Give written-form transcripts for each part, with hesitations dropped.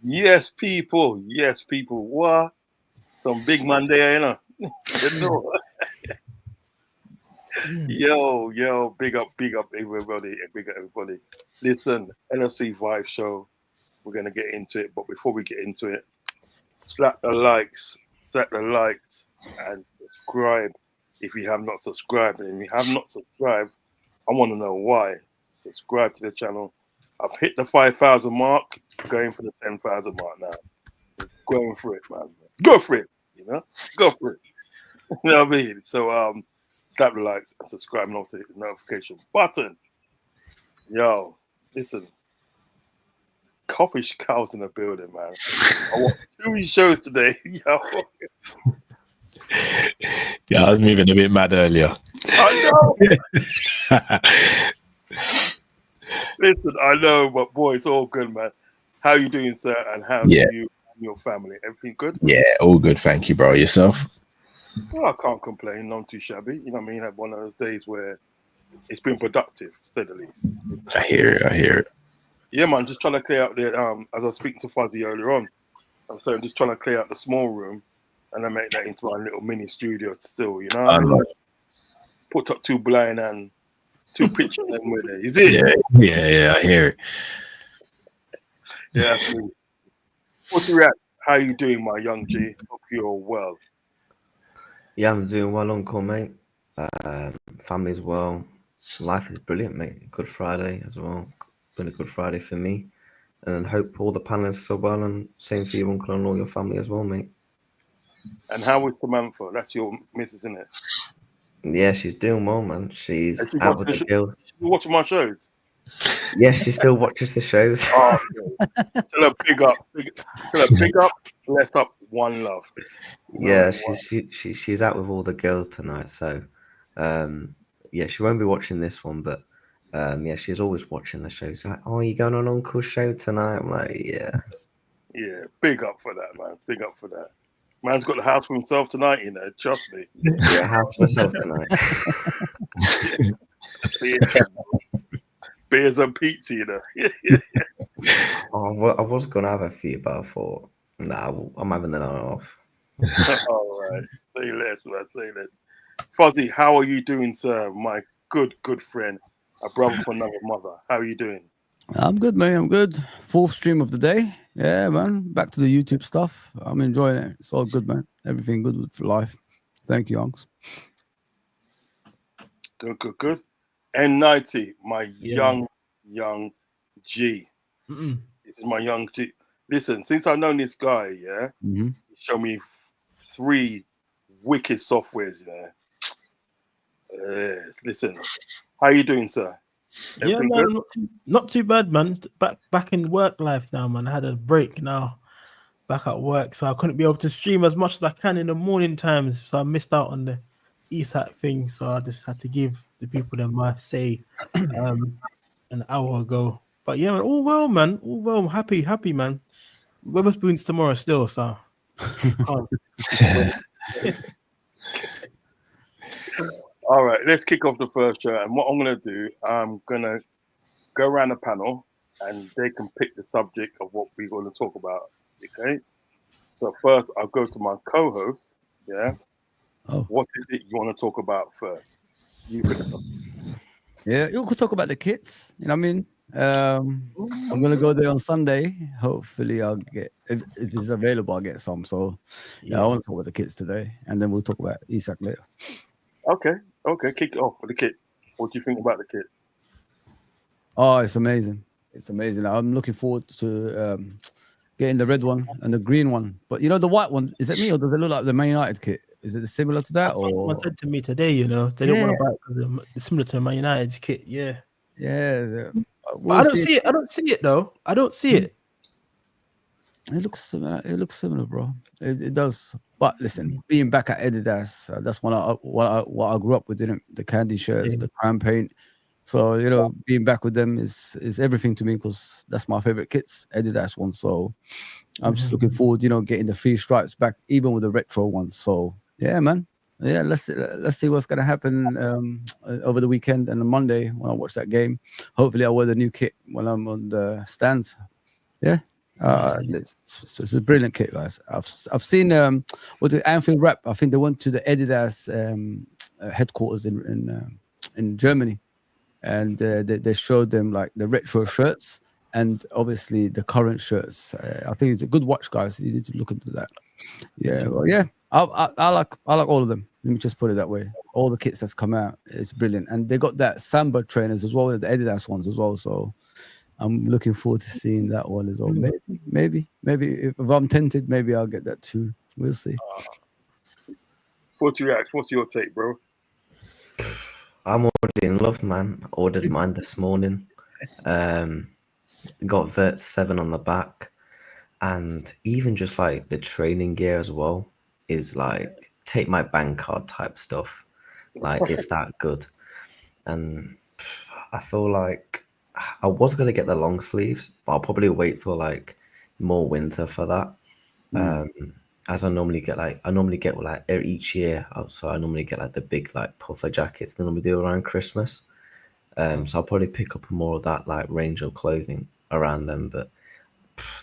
Yes, people. Yes, people. What? Some big man there, you know. You know. Mm. Yo, big up everybody, big up everybody. Listen, NFC Vibe Show. We're gonna get into it, but before we get into it, slap the likes, set the likes, and subscribe if you have not subscribed. And if you have not subscribed, I want to know why. Subscribe to the channel. I've hit the 5,000 mark, going for the 10,000 mark now. Going for it, man. Go for it. You know, go for it. You know what I mean? So slap the likes and subscribe and also hit the notification button. Yo, listen, Coppish cows in the building, man. I watched two shows today. Yo, Yeah, I was moving a bit mad earlier. I know. Listen, I know, but boy, it's all good, man. How you doing, sir? And how's Yeah, you and your family? Everything good? yeah, all good. Thank you, bro. Yourself? Well, I can't complain. Not too shabby. You know what I mean? Had one of those days where it's been productive, to say the least. I hear it. I hear it. Yeah, man. Just trying to clear out the as I was speaking to Fuzzy earlier on. I'm saying just trying to clear out the small room and then make that into my little mini studio still. You know what I mean? Put up two blind and two pictures and with it. Is it? Yeah. I hear it. Yeah, absolutely. What's your react? How you doing, my young G? Hope you're well. Yeah, I'm doing well, Uncle, mate. Family's well. Life is brilliant, mate. Good Friday as well. Been a good Friday for me. And hope all the panelists are well, and same for you, Uncle, and all your family as well, mate. And how is Samantha? That's your missus, isn't it? Yeah, she's doing well, man. She's Is she out with the girls. watching my shows? Yeah, she still watches the shows. Oh, okay. Tell her big up, bless up, one love. Yeah, she's out with all the girls tonight, so yeah, she won't be watching this one, but yeah, she's always watching the show. So like, oh, are you going on Uncle's show tonight? I'm like, yeah. Yeah, big up for that, man. Big up for that. Man's got the house for himself tonight, you know. Trust me. Yeah, house myself tonight. Beers and pizza, you know. Oh, I was gonna have a few, but I thought, nah, I'm having the night off. All right. Say less, man. Say less. Fuzzy, how are you doing, sir? My good friend, a brother from another mother. How are you doing? I'm good, man. I'm good. Fourth stream of the day. Yeah, man. Back to the YouTube stuff. I'm enjoying it. It's all good, man. Everything good with life. Thank you, Unks. Good. N90, my Yeah. young G. Mm-mm. This is my young G. Listen, since I've known this guy, yeah, Mm-hmm. he showed me 3 wicked softwares, you know. Listen, how you doing, sir? Yeah, Everything man, good? not too bad, man. Back in work life now, man. I had a break now, back at work, so I couldn't be able to stream as much as I can in the morning times. So I missed out on the Isak thing. So I just had to give the people them my say an hour ago. But yeah, man, all well, man. All well. Happy, man. Weatherspoon's tomorrow still, so can't wait. All right, let's kick off the first show. And what I'm going to do, I'm going to go around the panel and they can pick the subject of what we're going to talk about. Okay? So first, I'll go to my co-host. Yeah. Oh. What is it you want to talk about first? You pick the subject. Yeah, you could talk about the kits. You know what I mean? I'm gonna go there on Sunday. Hopefully, I'll get if it's available, I'll get some. So yeah, I want to talk about the kits today, and then we'll talk about Isak later. Okay, kick it off with the kit. What do you think about the kit? Oh, it's amazing! It's amazing. I'm looking forward to getting the red one and the green one. But you know, the white one, is it me or does it look like the Man United kit? Is it similar to that? Or Someone said to me today, you know, they don't want to buy it because it's similar to Man United's kit. Yeah. We'll I don't see it. I don't see it though. I don't see it. It looks similar. It looks similar, bro. It does. But listen, being back at Adidas, that's what I grew up with. The candy shirts, the crown paint. So you know, being back with them is everything to me because that's my favorite kits, Adidas ones. So I'm just looking forward, you know, getting the 3 stripes back, even with the retro ones. So yeah, man. Yeah, let's see what's gonna happen over the weekend and on Monday when I watch that game. Hopefully, I'll wear the new kit when I'm on the stands. Yeah. It's a brilliant kit, guys. I've seen with the Anfield Rep. I think they went to the Adidas headquarters in Germany, and they showed them like the retro shirts and obviously the current shirts. I think it's a good watch, guys. You need to look into that. Yeah, well, yeah. I like all of them. Let me just put it that way. All the kits that's come out, it's brilliant, and they got that Samba trainers as well as the Adidas ones as well. So I'm looking forward to seeing that one as well. Maybe if I'm tempted, maybe I'll get that too. We'll see. What's your take, bro? I'm already in love, man. I ordered mine this morning. Got Vert 7 on the back, and even just like the training gear as well is like take my bank card type stuff. Like it's that good, and I feel like I was gonna get the long sleeves, but I'll probably wait till like more winter for that. As I normally get like each year, so I normally get like the big like puffer jackets that we do around Christmas. So I'll probably pick up more of that like range of clothing around them. But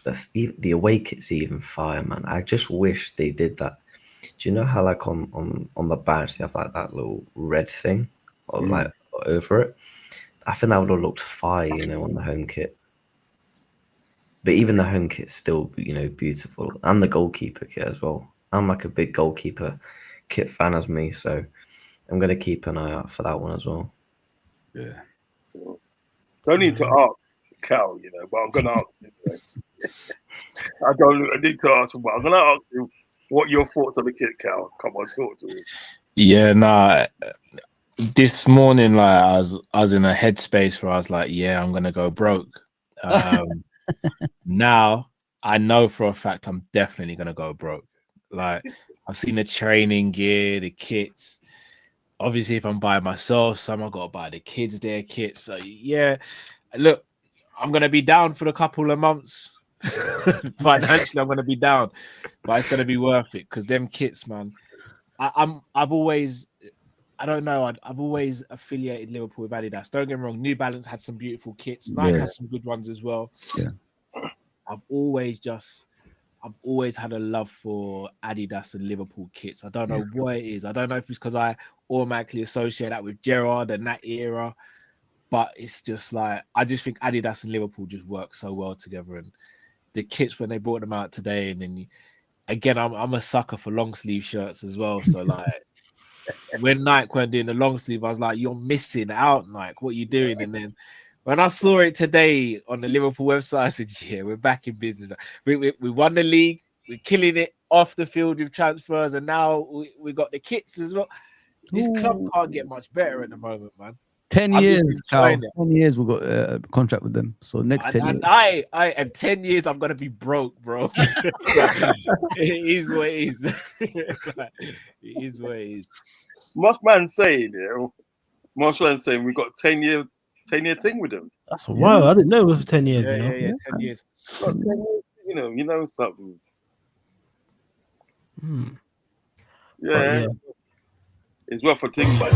the away kit's even fire, man. I just wish they did that. Do you know how like on the badge they have like that little red thing or like over it? I think that would have looked fire, you know, on the home kit. But even the home kit's still, you know, beautiful, and the goalkeeper kit as well. I'm like a big goalkeeper kit fan as me, so I'm gonna keep an eye out for that one as well. Yeah. Don't need to ask Cal, you know, but I'm gonna ask him. I need to ask him, but I'm gonna ask you what your thoughts on the kit, Cal. Come on, talk to me. Yeah, nah. This morning, like I was in a headspace where I was like, yeah, I'm gonna go broke. Now I know for a fact I'm definitely gonna go broke. Like I've seen the training gear, the kits. Obviously, if I'm buying myself, some I've got to buy the kids their kits. So yeah, look, I'm gonna be down for a couple of months. Financially, I'm gonna be down, but it's gonna be worth it because them kits, man. I've always affiliated Liverpool with Adidas. Don't get me wrong, New Balance had some beautiful kits. Nike had some good ones as well. Yeah. I've always had a love for Adidas and Liverpool kits. I don't know what it is. I don't know if it's because I automatically associate that with Gerrard and that era, but it's just like I just think Adidas and Liverpool just work so well together. And the kits when they brought them out today, and then again, I'm a sucker for long sleeve shirts as well. So like when Nike weren't doing the long sleeve, I was like, "You're missing out, Nike. What are you doing?" And then when I saw it today on the Liverpool website, I said, "Yeah, we're back in business. We won the league. We're killing it off the field with transfers, and now we got the kits as well. This club can't get much better at the moment, man." 10 years, Cal. 10 years we've got a contract with them. So next 10 years. And 10 years I'm gonna be broke, bro. It is what it is. It is what it is. Most man saying we got 10-year thing with them. That's wild. I didn't know it was for 10 years. Yeah, you know? yeah, 10 years. 10 years, you know something. Yeah. It's worth a thing, but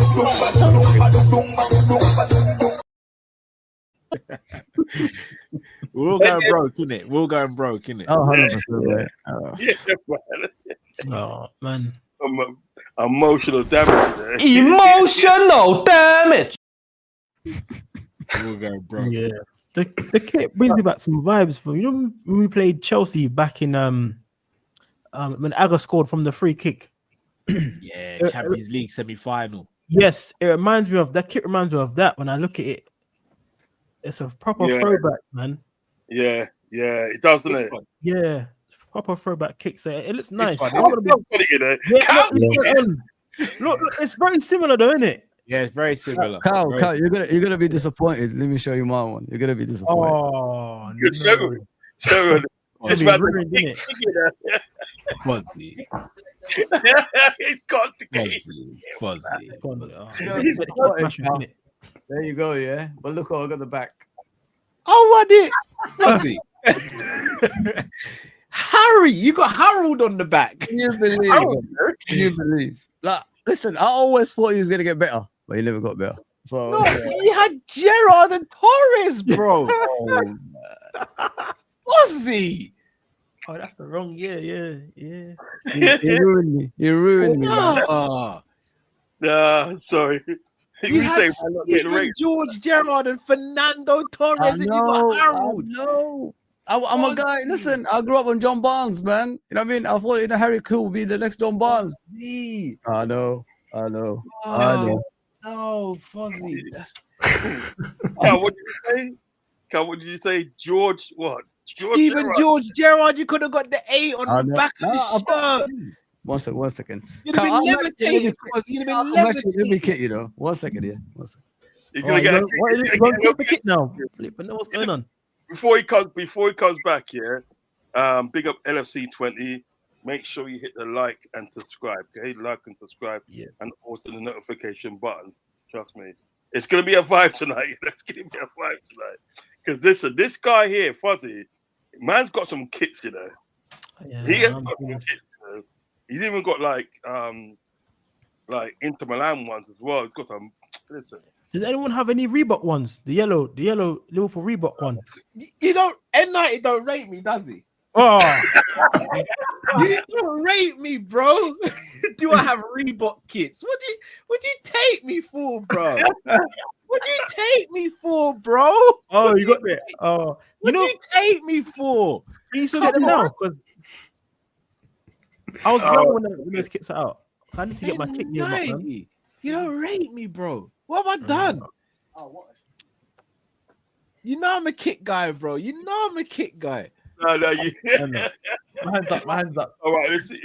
we're all going broke, innit? We're all going broke, innit? Oh, 100%. Oh, man. Emotional damage there. Emotional damage. We're going broke. Yeah. The kit brings me back some vibes from, you know, when we played Chelsea back in when Aga scored from the free kick. Yeah, Champions League semi-final. Yes, it reminds me of that. Kit reminds me of that. When I look at it, it's a proper throwback, man. Yeah, it does, doesn't it? Yeah, proper throwback kick. So it looks nice. Look, it's very similar, though, isn't it? Yeah, it's very similar. Carl, you're gonna be disappointed. Let me show you my one. You're gonna be disappointed. Oh, good no. show. It's about ruined, isn't it? Fuzzy. It's got to get Fuzzy. There you go, yeah. But look what I got the back. Oh, what did Fuzzy? Harry, you got Harold on the back. Can you believe? Can you believe? Like, listen, I always thought he was gonna get better, but he never got better. So he had Gerrard and Torres, bro. Fuzzy. Oh, that's the wrong year. Yeah. He ruined me. He ruined me, man. Nah. Sorry. You had say man not getting Stephen ranked. George Gerrard and Fernando I Torres, and you got know. I Harold. know. I'm a guy. Fuzzy. Listen, I grew up on John Barnes, man. You know what I mean? I thought Harry Kewell would be the next John Barnes. Fuzzy. I know. I know. Oh, no, Fuzzy. Cal, what did you say? Cal, what did you say? George, what? Stephen Gerrard. George Gerrard, you could have got the A on I the know. back of No, I've the got- shirt. One second. You'd have Cal, been I'm actually levitated, Fuzzy. You'd have been let me levitated. kit you know. 1 second, yeah. 1 second. He's Oh, gonna get a what is it? ticket. You're gonna get a kit now. Flipping, what's going on? Before he comes back, yeah. Big up LFC 20. Make sure you hit the like and subscribe. Okay, like and subscribe, Yeah. and also the notification button. Trust me, it's gonna be a vibe tonight. It's gonna be a vibe tonight. Because listen, this guy here, Fuzzy, man's got some kits, you know. Yeah, He has I'm got some cool. kits. You know? He's even got like Inter Milan ones as well. He's got some. Listen, Does anyone have any Reebok ones? The yellow Liverpool Reebok one. You don't, N90 don't rate me, does he? Oh, You don't rate me, bro. Do I have Reebok kits? What do you take me for, bro? What do you take me for, bro? oh, you got that. Oh, What do you take me for? can you still get them now? Because I was young when those kits are out. I need to get my kick game up, man. N90. You don't rate me, bro. What have I done? You know I'm a kick guy, bro. You know I'm a kick guy. no, I know. My hands up. All right, let's see.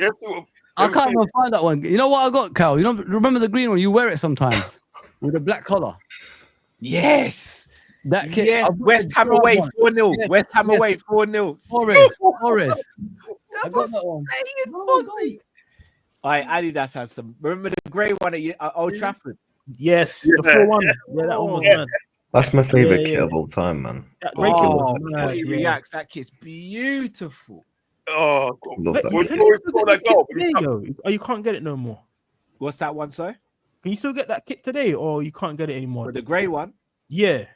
I can't even find that one. You know what I got, Cal? You know, remember the green one? You wear it sometimes with a black collar. Yes. That kit. Yes. I've got West the Ham brown away one. 4-0. Yes, West Ham yes. away 4-0. Forest. I That's got what that one. I'm saying, Fuzzy. All right, Adidas has some. Remember the grey one at Old Trafford? Yes, the Yeah. 4-1. Yeah, that one was Yeah. mad. That's my favorite Yeah, kit yeah. of all time, man. That great kit Oh, was mad. he Yeah. reacts. That kit's beautiful. Oh, Love But that you kit. can Before we still score get that that goal, kit today, though. Oh, you can't get it no more. What's that one, sir? Can you still get that kit today, or you can't get it anymore? Or the grey one? Yeah.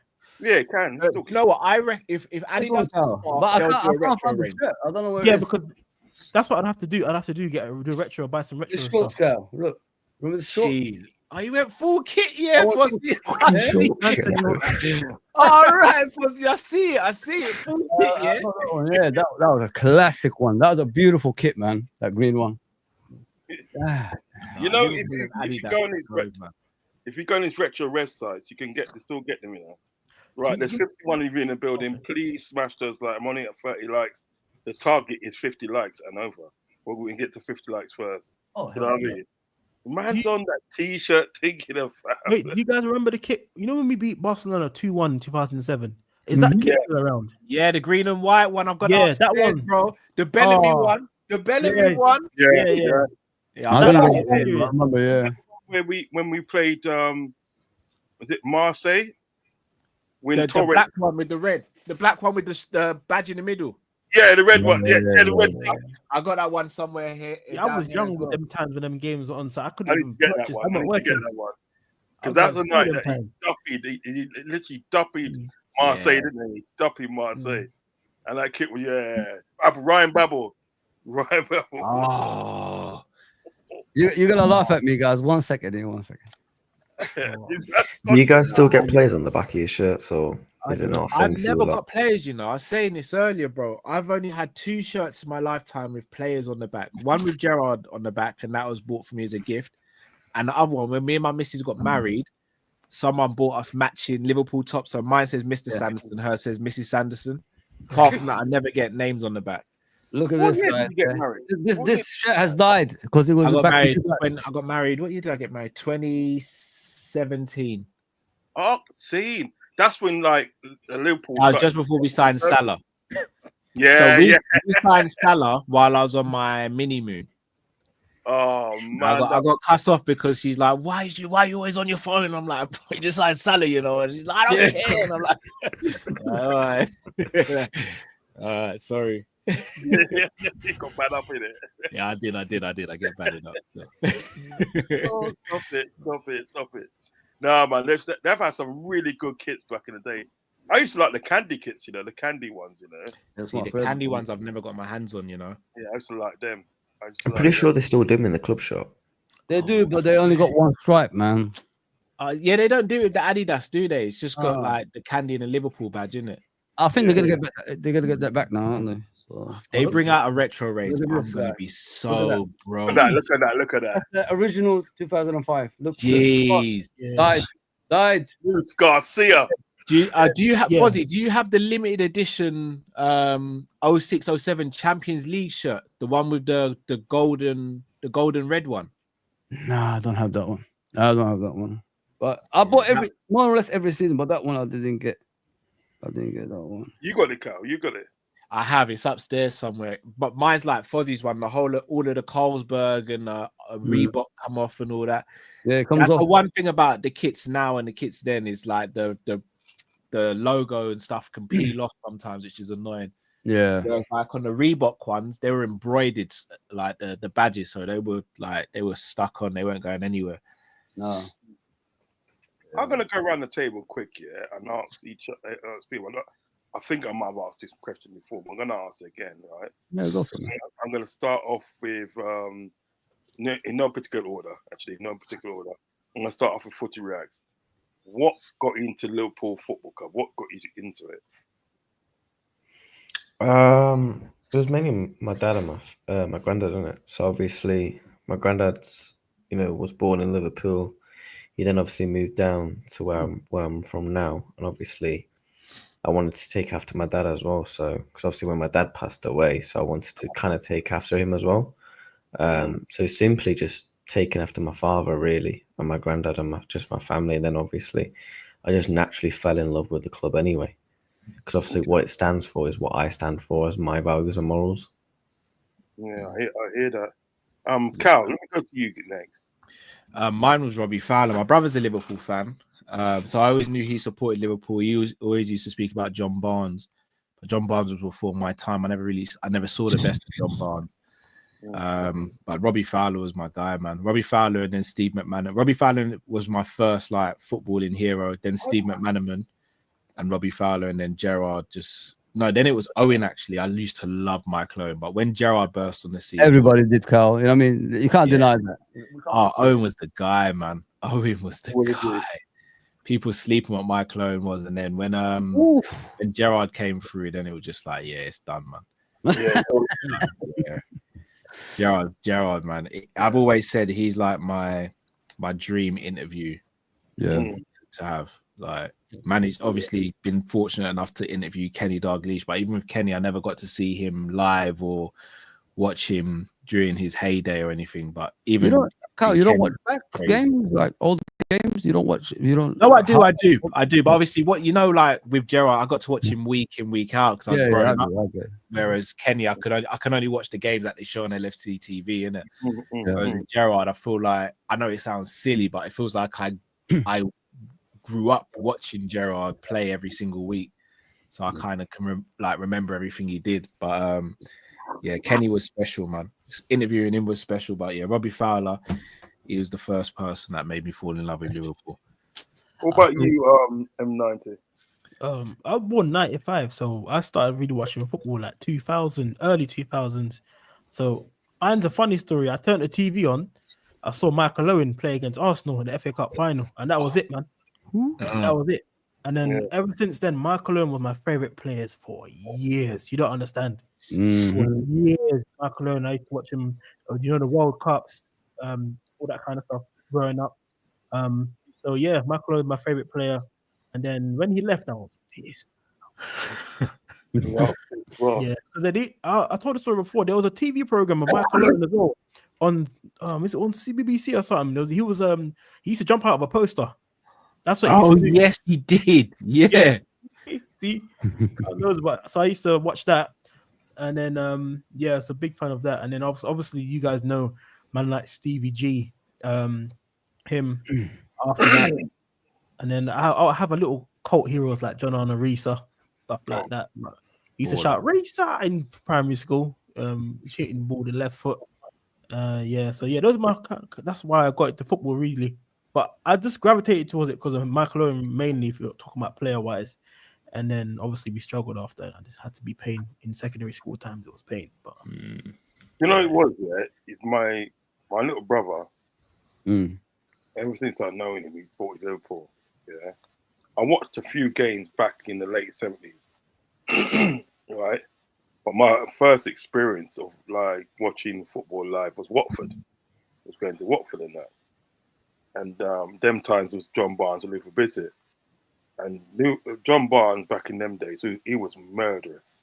yeah, it can. You know what? I reckon if Adidas, But I can't find the shirt. I don't know where Yeah, it is. because that's what I'd have to do. I'd have to do do retro, buy some retro It's short stuff. Cal. Look. Remember the short? jeez. Oh, you went full kit, yeah, I want Fuzzy. Short kit. All right, Fuzzy. I see it. Full kit, I yeah. got that one, yeah, that was a classic one. That was a beautiful kit, man. That green one. Ah, You know, Liverpool and if you Adidas go on is these gold, man. if you go on these retro websites, you can still get them, you know. Right, there's 51 of you in the building. Please smash those like. I'm only at 30 likes. The target is 50 likes and over. Well, we can get to 50 likes first. oh, You know what I mean? Man's on that t-shirt thinking of Wait, do you guys remember the kit? You know when we beat Barcelona 2-1 in 2007? Is that kit still around? Yeah, the green and white one. I've got Yeah, that that one, one. bro. The Bellamy Oh. one. The Bellamy Yeah. one. Yeah. Yeah, I I've don't got know. that I one. remember, yeah. when we played was it Marseille? When The Torres, black one with the red. The black one with the badge in the middle. yeah, the red one, yeah, the red thing. I got that one somewhere here. Yeah, I down was here young as with well. them times when them games were on, so I I couldn't need even to get that purchase. one. I'm I not need to get working. that one. I Because that was was the night them that he times. duppied, he literally duppied Marseille, Yeah. didn't he? Duppied Marseille. And that kid was, Ryan Babel. Ryan Babel. Oh, You're gonna laugh at me, guys. 1 second, here, 1 second. Do you guys still get players on the back of your shirts, or is it not a thing I've for you never lot? got players, you know. I was saying this earlier, bro. I've only had 2 shirts in my lifetime with players on the back. One with Gerard on the back, and that was bought for me as a gift. And the other one, when me and my missus got married, someone bought us matching Liverpool tops. So mine says Mr. Sanderson, hers says Mrs. Sanderson. Apart from that, I never get names on the back. Look at What this year guy. did you get married? This shirt has died because it was I got back married in when I got married. What year did I get married? 2017. Oh, see, that's when like Liverpool. Just before we signed Salah. Yeah, So we signed Salah while I was on my mini moon. Oh I man, got cussed off because she's like, why are you always on your phone? I'm like, you just signed Salah, you know. And she's like, I don't care. And I'm like, all right. All right, sorry. you got bad up in it. Yeah, I did. I get bad enough. Oh, stop it. No, man, they've had some really good kits back in the day. I used to like the candy kits, the candy ones, That's See, my the favorite candy one. ones I've never got my hands on, Yeah, I used to like them. I'm pretty sure they still do them in the club shop. They do, but they only got one stripe, man. Yeah, they don't do it with the Adidas, do they? It's just got like the candy and the Liverpool badge, isn't it? I think they're gonna get back, they're gonna get that back now, aren't they? So They bring out a retro range. Look at I'm this, gonna guys. be Look so broke. Look at that. that's the original 2005. Look, Jeez. died. Luis Garcia. Do you have Yeah. Fozzie? Do you have the limited edition 06-07 Champions League shirt, the one with the golden red one? Nah, I don't have that one. But I bought more or less every season, but that one I didn't get. I didn't get that one. You got it, Cal. You got it. I have. It's upstairs somewhere. But mine's like Fozzie's one. All of the Carlsberg and Reebok come off and all that. Yeah, it comes That's off. the one thing about the kits now and the kits then is like the logo and stuff can peel off sometimes, which is annoying. Yeah. Whereas like on the Reebok ones, they were embroidered like the badges, so they were stuck on. They weren't going anywhere. No. I'm gonna go around the table quick, and ask each people. I think I might have asked this question before, but I'm gonna ask it again, right? Yeah, go for it. I'm gonna start off with in no particular order. Actually, no particular order. I'm gonna start off with Footy Rags. What got you into Liverpool Football Club? What got you into it? It was mainly my dad and my granddad, isn't it? So obviously, my granddad's was born in Liverpool. He then obviously moved down to where I'm from now, and obviously, I wanted to take after my dad as well. So, because obviously when my dad passed away, so I wanted to kind of take after him as well. So simply just taking after my father, really, and my granddad and my family, and then obviously, I just naturally fell in love with the club anyway. Because obviously, what it stands for is what I stand for as my values and morals. Yeah, I hear that. Cal, let me go to you next. Mine was Robbie Fowler. My brother's a Liverpool fan, so I always knew he supported Liverpool. He always used to speak about John Barnes, but John Barnes was before my time. I never saw the best of John Barnes. But Robbie Fowler was my guy, man. Robbie Fowler and then Steve McManaman. Robbie Fowler was my first like footballing hero. Then Steve McManaman and Robbie Fowler, and then Gerrard. Then it was Owen. Actually, I used to love Michael Owen, but when Gerrard burst on the scene, Everybody did, Carl. You know what I mean? You can't deny that. Owen was the guy, man. Owen was the guy. People sleeping what Michael Owen was, and then when Gerrard came through, then it was just like, yeah, it's done, man. Yeah. Gerrard, man. I've always said he's like my dream interview. Yeah. To have managed, obviously been fortunate enough to interview Kenny Dalglish, but even with Kenny, I never got to see him live or watch him during his heyday or anything. But even Carl, you don't watch back games, like old games. You don't watch. You don't. No, I do. But obviously, like with Gerrard, I got to watch him week in, week out because I was growing up. Whereas Kenny, I can only watch the games that they show on LFC TV, innit? Whereas with Gerrard, I feel like, I know it sounds silly, but it feels like I grew up watching Gerrard play every single week, so I kind of can remember everything he did. But yeah, Kenny was special, man. Interviewing him was special. But yeah, Robbie Fowler, he was the first person that made me fall in love with Liverpool. What about you, M90? I was born 95, so I started really watching football like 2000, early 2000s. So mine's a funny story. I turned the TV on, I saw Michael Owen play against Arsenal in the FA Cup final, and that was it, man. That was it. And then ever since then, Michael Owen was my favorite players for years. You don't understand. For years, Michael Owen, I used to watch him, the World Cups, all that kind of stuff growing up. So yeah, Michael Owen, my favorite player. And then when he left, I was pissed. Yeah, because I told the story before. There was a TV program of Michael Owen as well on is it on CBBC or something? He used to jump out of a poster. That's what he used to do. Yes, he did. Yeah. See, so I used to watch that, and then it's a big fan of that. And then obviously you guys know man like Stevie G, him after that, and then I'll have a little cult heroes like John Arne Risa, stuff like that. He used to shout Risa in primary school, shooting the ball with the left foot. That's why I got into football really. But I just gravitated towards it because of Michael Owen mainly, if you're talking about player wise. And then obviously we struggled after. I just had to be pain in secondary school times. It was pain, but You know, it was, yeah. It's my little brother. Mm. Ever since I know him, he's supported Liverpool. Yeah, I watched a few games back in the late 70s, right? But my first experience of like watching football live was Watford. I was going to Watford and that, and them times was John Barnes and Luther Bissett, and John Barnes back in them days, he was murderous.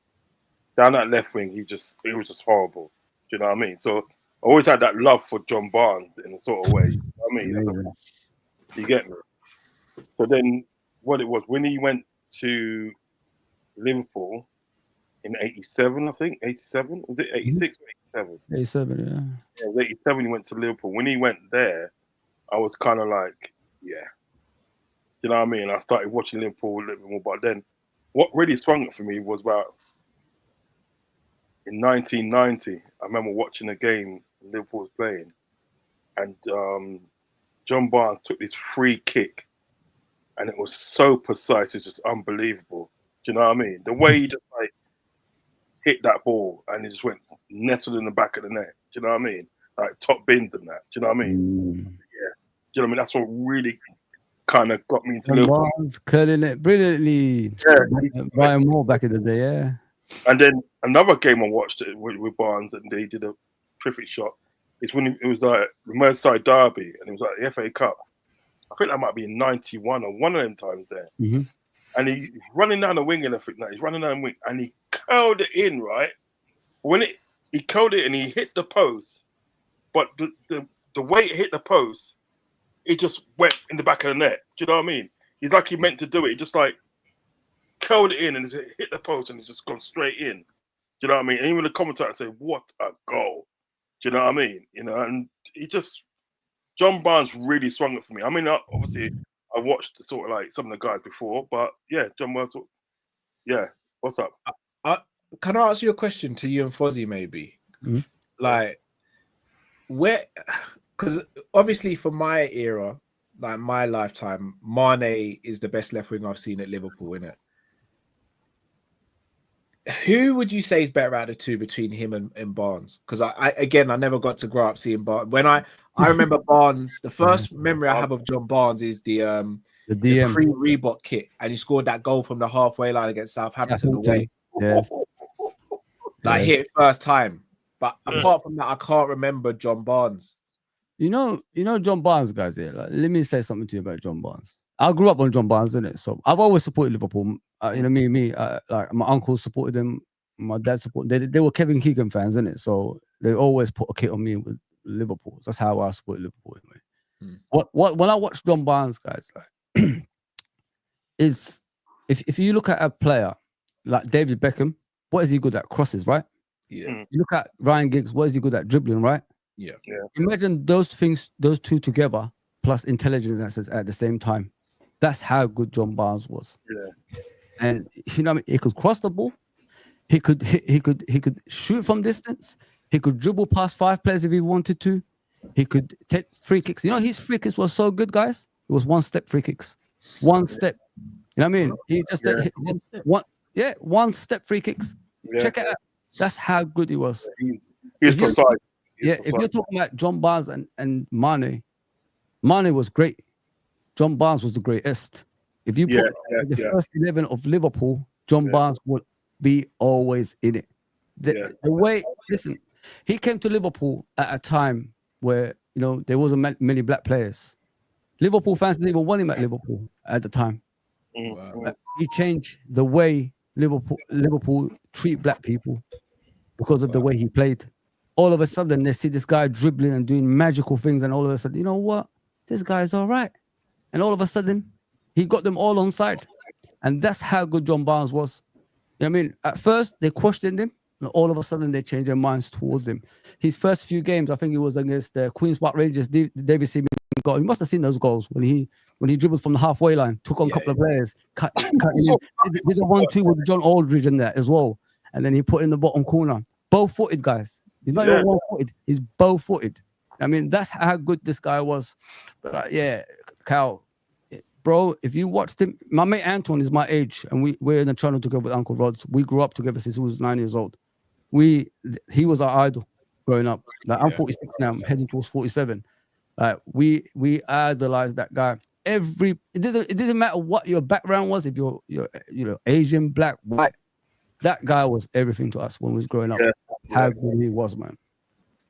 Down that left wing, he was just horrible. Do you know what I mean? So I always had that love for John Barnes in a sort of way. You know what I mean? Amazing. You get me? So then, what it was when he went to Liverpool in '87, I think '87 was it '86 or '87? 87, yeah. Yeah, it was '87. He went to Liverpool. When he went there, I was kind of like, yeah, you know what I mean. I started watching Liverpool a little bit more, but then what really swung it for me was about in 1990. I remember watching a game Liverpool was playing, and John Barnes took this free kick. And it was so precise, it's just unbelievable. Do you know what I mean? The way he just like hit that ball and it just went nestled in the back of the net. Do you know what I mean? Like top bins and that. Do you know what I mean? Mm. Yeah. Do you know what I mean? That's what really kind of got me into And Liverpool. Barnes curling it brilliantly. Yeah. Brian Moore back in the day, yeah. And then another game I watched it with Barnes and they did a terrific shot. It's when it was like the Merseyside Derby and it was like the FA Cup. I think that might be in '91 or one of them times there. Mm-hmm. And he's running down the wing and everything. He's running down the wing and he curled it in, right? When he curled it and he hit the post, but the way it hit the post, it just went in the back of the net. Do you know what I mean? He's like he meant to do it. He just like curled it in and it hit the post and it's just gone straight in. Do you know what I mean? And even the commentator said, "What a goal!" Do you know what I mean? You know, and he just. John Barnes really swung it for me. I mean, obviously, I watched sort of like some of the guys before, but yeah, John Barnes. Yeah, what's up? Can I ask you a question to you and Fozzie, maybe? Mm-hmm. Like, where? Because obviously, for my era, like my lifetime, Mane is the best left wing I've seen at Liverpool, innit? Who would you say is better out of the two between him and Barnes? Because I never got to grow up seeing Barnes. When I remember Barnes, the first memory I have of John Barnes is the DM pre-Reebok kit, and he scored that goal from the halfway line against Southampton away. Yes. Like hit it first time. But apart from that, I can't remember John Barnes. You know John Barnes, guys. Here, like, let me say something to you about John Barnes. I grew up on John Barnes, innit? So I've always supported Liverpool. You know, like my uncle supported them, my dad supported. They were Kevin Keegan fans, innit? So they always put a kit on me with Liverpool. That's how I support Liverpool anyway. What when I watch John Barnes, guys, like is if you look at a player like David Beckham, what is he good at? Crosses, right? Yeah. You look at Ryan Giggs, what is he good at? Dribbling, right? Yeah. Imagine those two together plus intelligence at the same time. That's how good John Barnes was. Yeah. And you know, he could cross the ball. He could shoot from distance. He could dribble past 5 players if he wanted to. He could take free kicks. You know, his free kicks were so good, guys. It was one-step free kicks. One step. You know what I mean? He just one step free kicks. Yeah. Check it out. That's how good he was. He's precise. If you're talking about John Barnes and Mane was great. John Barnes was the greatest. If you put the first 11 of Liverpool, John Barnes would be always in it. The way, listen, he came to Liverpool at a time where, you know, there wasn't many black players. Liverpool fans didn't even want him at Liverpool at the time. Wow. He changed the way Liverpool treat black people because of the way he played. All of a sudden, they see this guy dribbling and doing magical things, and all of a sudden, you know what? This guy is all right. And all of a sudden, he got them all on side. And that's how good John Barnes was. You know what I mean? At first, they questioned him, and all of a sudden, they changed their minds towards him. His first few games, I think it was against the Queen's Park Rangers, David Seaman got. You must have seen those goals when he dribbled from the halfway line, took on a couple of players, cut him in. Did a 1-2 with John Aldridge in there as well. And then he put in the bottom corner. Both-footed, guys. He's not even one-footed. He's both-footed. I mean, that's how good this guy was. But Cal, bro, if you watched him, my mate Anton is my age, and we're in the channel together with Uncle Rods. We grew up together since he was 9 years old. He was our idol growing up. Like I'm 46 now, I'm heading towards 47. Like we idolized that guy. It didn't matter what your background was, if you're Asian, black, white. That guy was everything to us when we was growing up. Yeah. How good he was, man.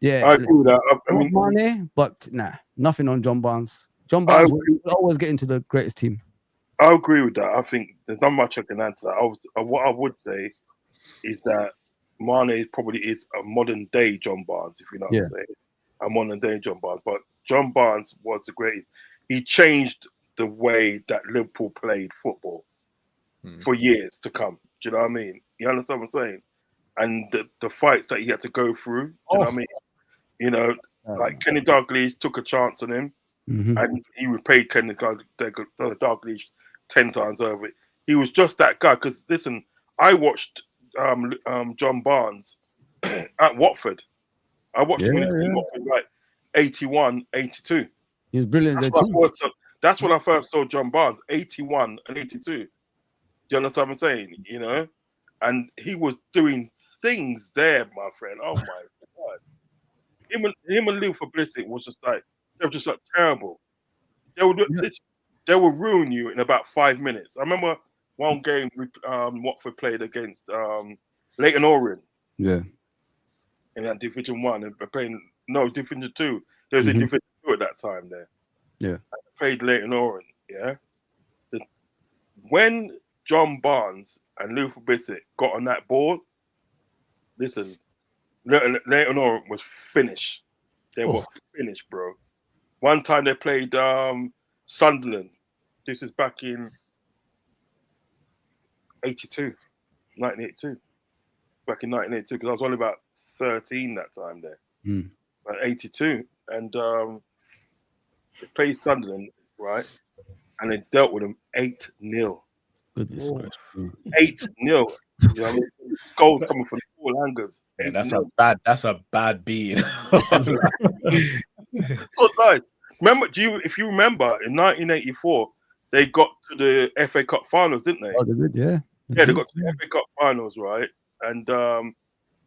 Yeah, I agree with that. I mean, money, but nothing on John Barnes. John Barnes will always get into the greatest team. I agree with that. I think there's not much I can answer. What I would say is that Mane probably is a modern day John Barnes, if you know what I'm saying. A modern day John Barnes. But John Barnes was the greatest. He changed the way that Liverpool played football for years to come. Do you know what I mean? You understand what I'm saying? And the fights that he had to go through, do you know what I mean? You know, like Kenny Dalglish took a chance on him, and he repaid Kenny Dalglish 10 times over. He was just that guy. Because listen, I watched John Barnes at Watford. I watched him in Watford, like 81, 82. He was brilliant. That's when I first saw John Barnes, 81 and 82. Do you understand what I'm saying? You know, and he was doing things there, my friend. Oh my God. Him and Lou for Blissett was just like, they were just like terrible. They would ruin you in about 5 minutes. I remember one game Watford played against Leyton Orient. Yeah. In that Division 1 and playing Division 2. There was a Division 2 at that time there. Yeah. I played Leyton Orient, yeah. When John Barnes and Lou for Blissett got on that board, listen, Leyton Orient was finished. They were finished, bro. One time they played Sunderland. This is back in 1982. Back in 1982, because I was only about 13 that time there. About 82. And they played Sunderland, right? And they dealt with them 8-0. Goodness gracious. 8-0. You know what I mean? Goals coming from all angles. Yeah, that's a bad beating. So nice. Remember, if you remember, in 1984, they got to the FA Cup finals, didn't they? Oh, they did, yeah. They got to the FA Cup finals, right? And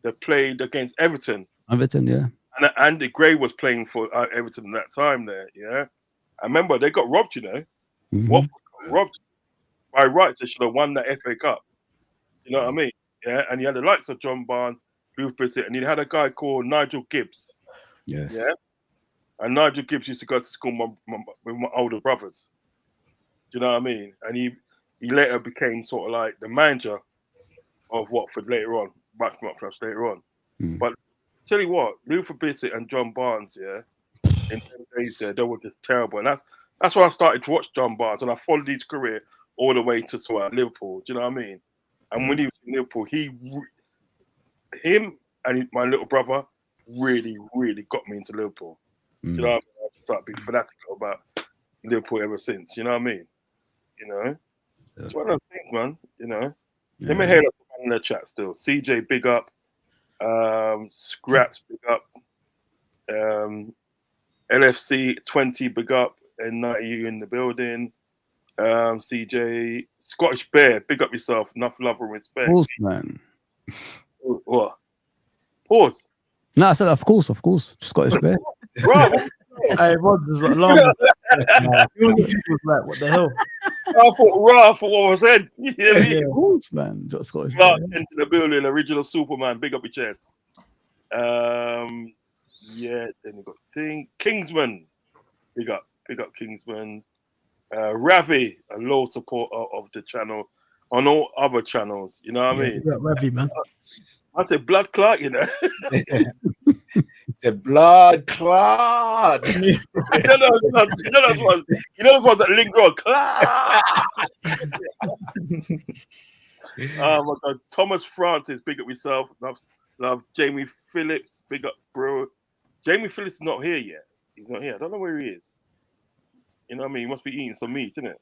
they played against Everton. Everton, yeah. And Andy Gray was playing for Everton at that time there, yeah? I remember they got robbed, you know. Watford got robbed. By rights, they should have won that FA Cup. You know what I mean? Yeah, and you had the likes of John Barnes, Lou Blissett, and you had a guy called Nigel Gibbs. Yes. Yeah? And Nigel Gibbs used to go to school with my older brothers. Do you know what I mean? And he later became sort of like the manager of Watford later on, much later on. But tell you what, Lou Blissett and John Barnes, yeah, in them days there, they were just terrible. And that's why I started to watch John Barnes, and I followed his career all the way to sort of Liverpool. Do you know what I mean? And when he was in Liverpool, him and my little brother really, really got me into Liverpool. Do you know what I mean? I started being fanatical about Liverpool ever since. You know what I mean? You know? It's one of those things, man. You know? Let me hear that in the chat still. CJ, big up. Scraps, big up. LFC 20, big up. And 90 you in the building. CJ, Scottish Bear, big up yourself. Enough love and respect. Of course, man. What? Pause. No, I said, of course. Scottish Bear. Bro, Hey, Rod is alarmed. Like, what the hell? I thought what was said. You hear me? Of course, man. Scottish Clark Bear. into the building, original Superman, big up your chest. Yeah, then you got Kingsman. Big up Kingsman. Ravi, a loyal supporter of the channel on all other channels. You know what I mean? Yeah, Ravi, man. I said blood clot, you know. The blood clot. you know those ones that linger on clot. Oh my God, Thomas Francis, big up yourself. Love Jamie Phillips, big up, bro. Jamie Phillips is not here yet. He's not here. I don't know where he is. You know what I mean? He must be eating some meat, isn't it?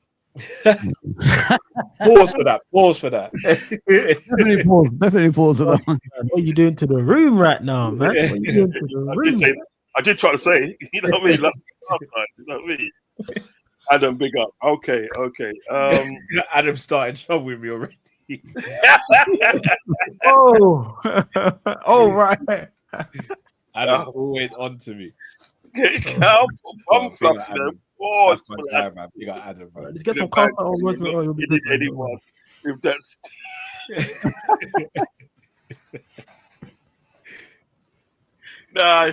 Pause for that. Definitely pause for that one. What are you doing to the room right now, man? What are you doing to the room? I did try to say, you know what I mean? You know what I mean? Adam, big up. Okay. Adam started trouble with me already. Oh, oh right. Adam's always on to me. Cow bum Big fluff, up you know. Adam. Boss, That's my guy, man. Big up Adam, bro. Let's get some coffee or rosemary oil. You'll be good, man. Anyone if that's nah,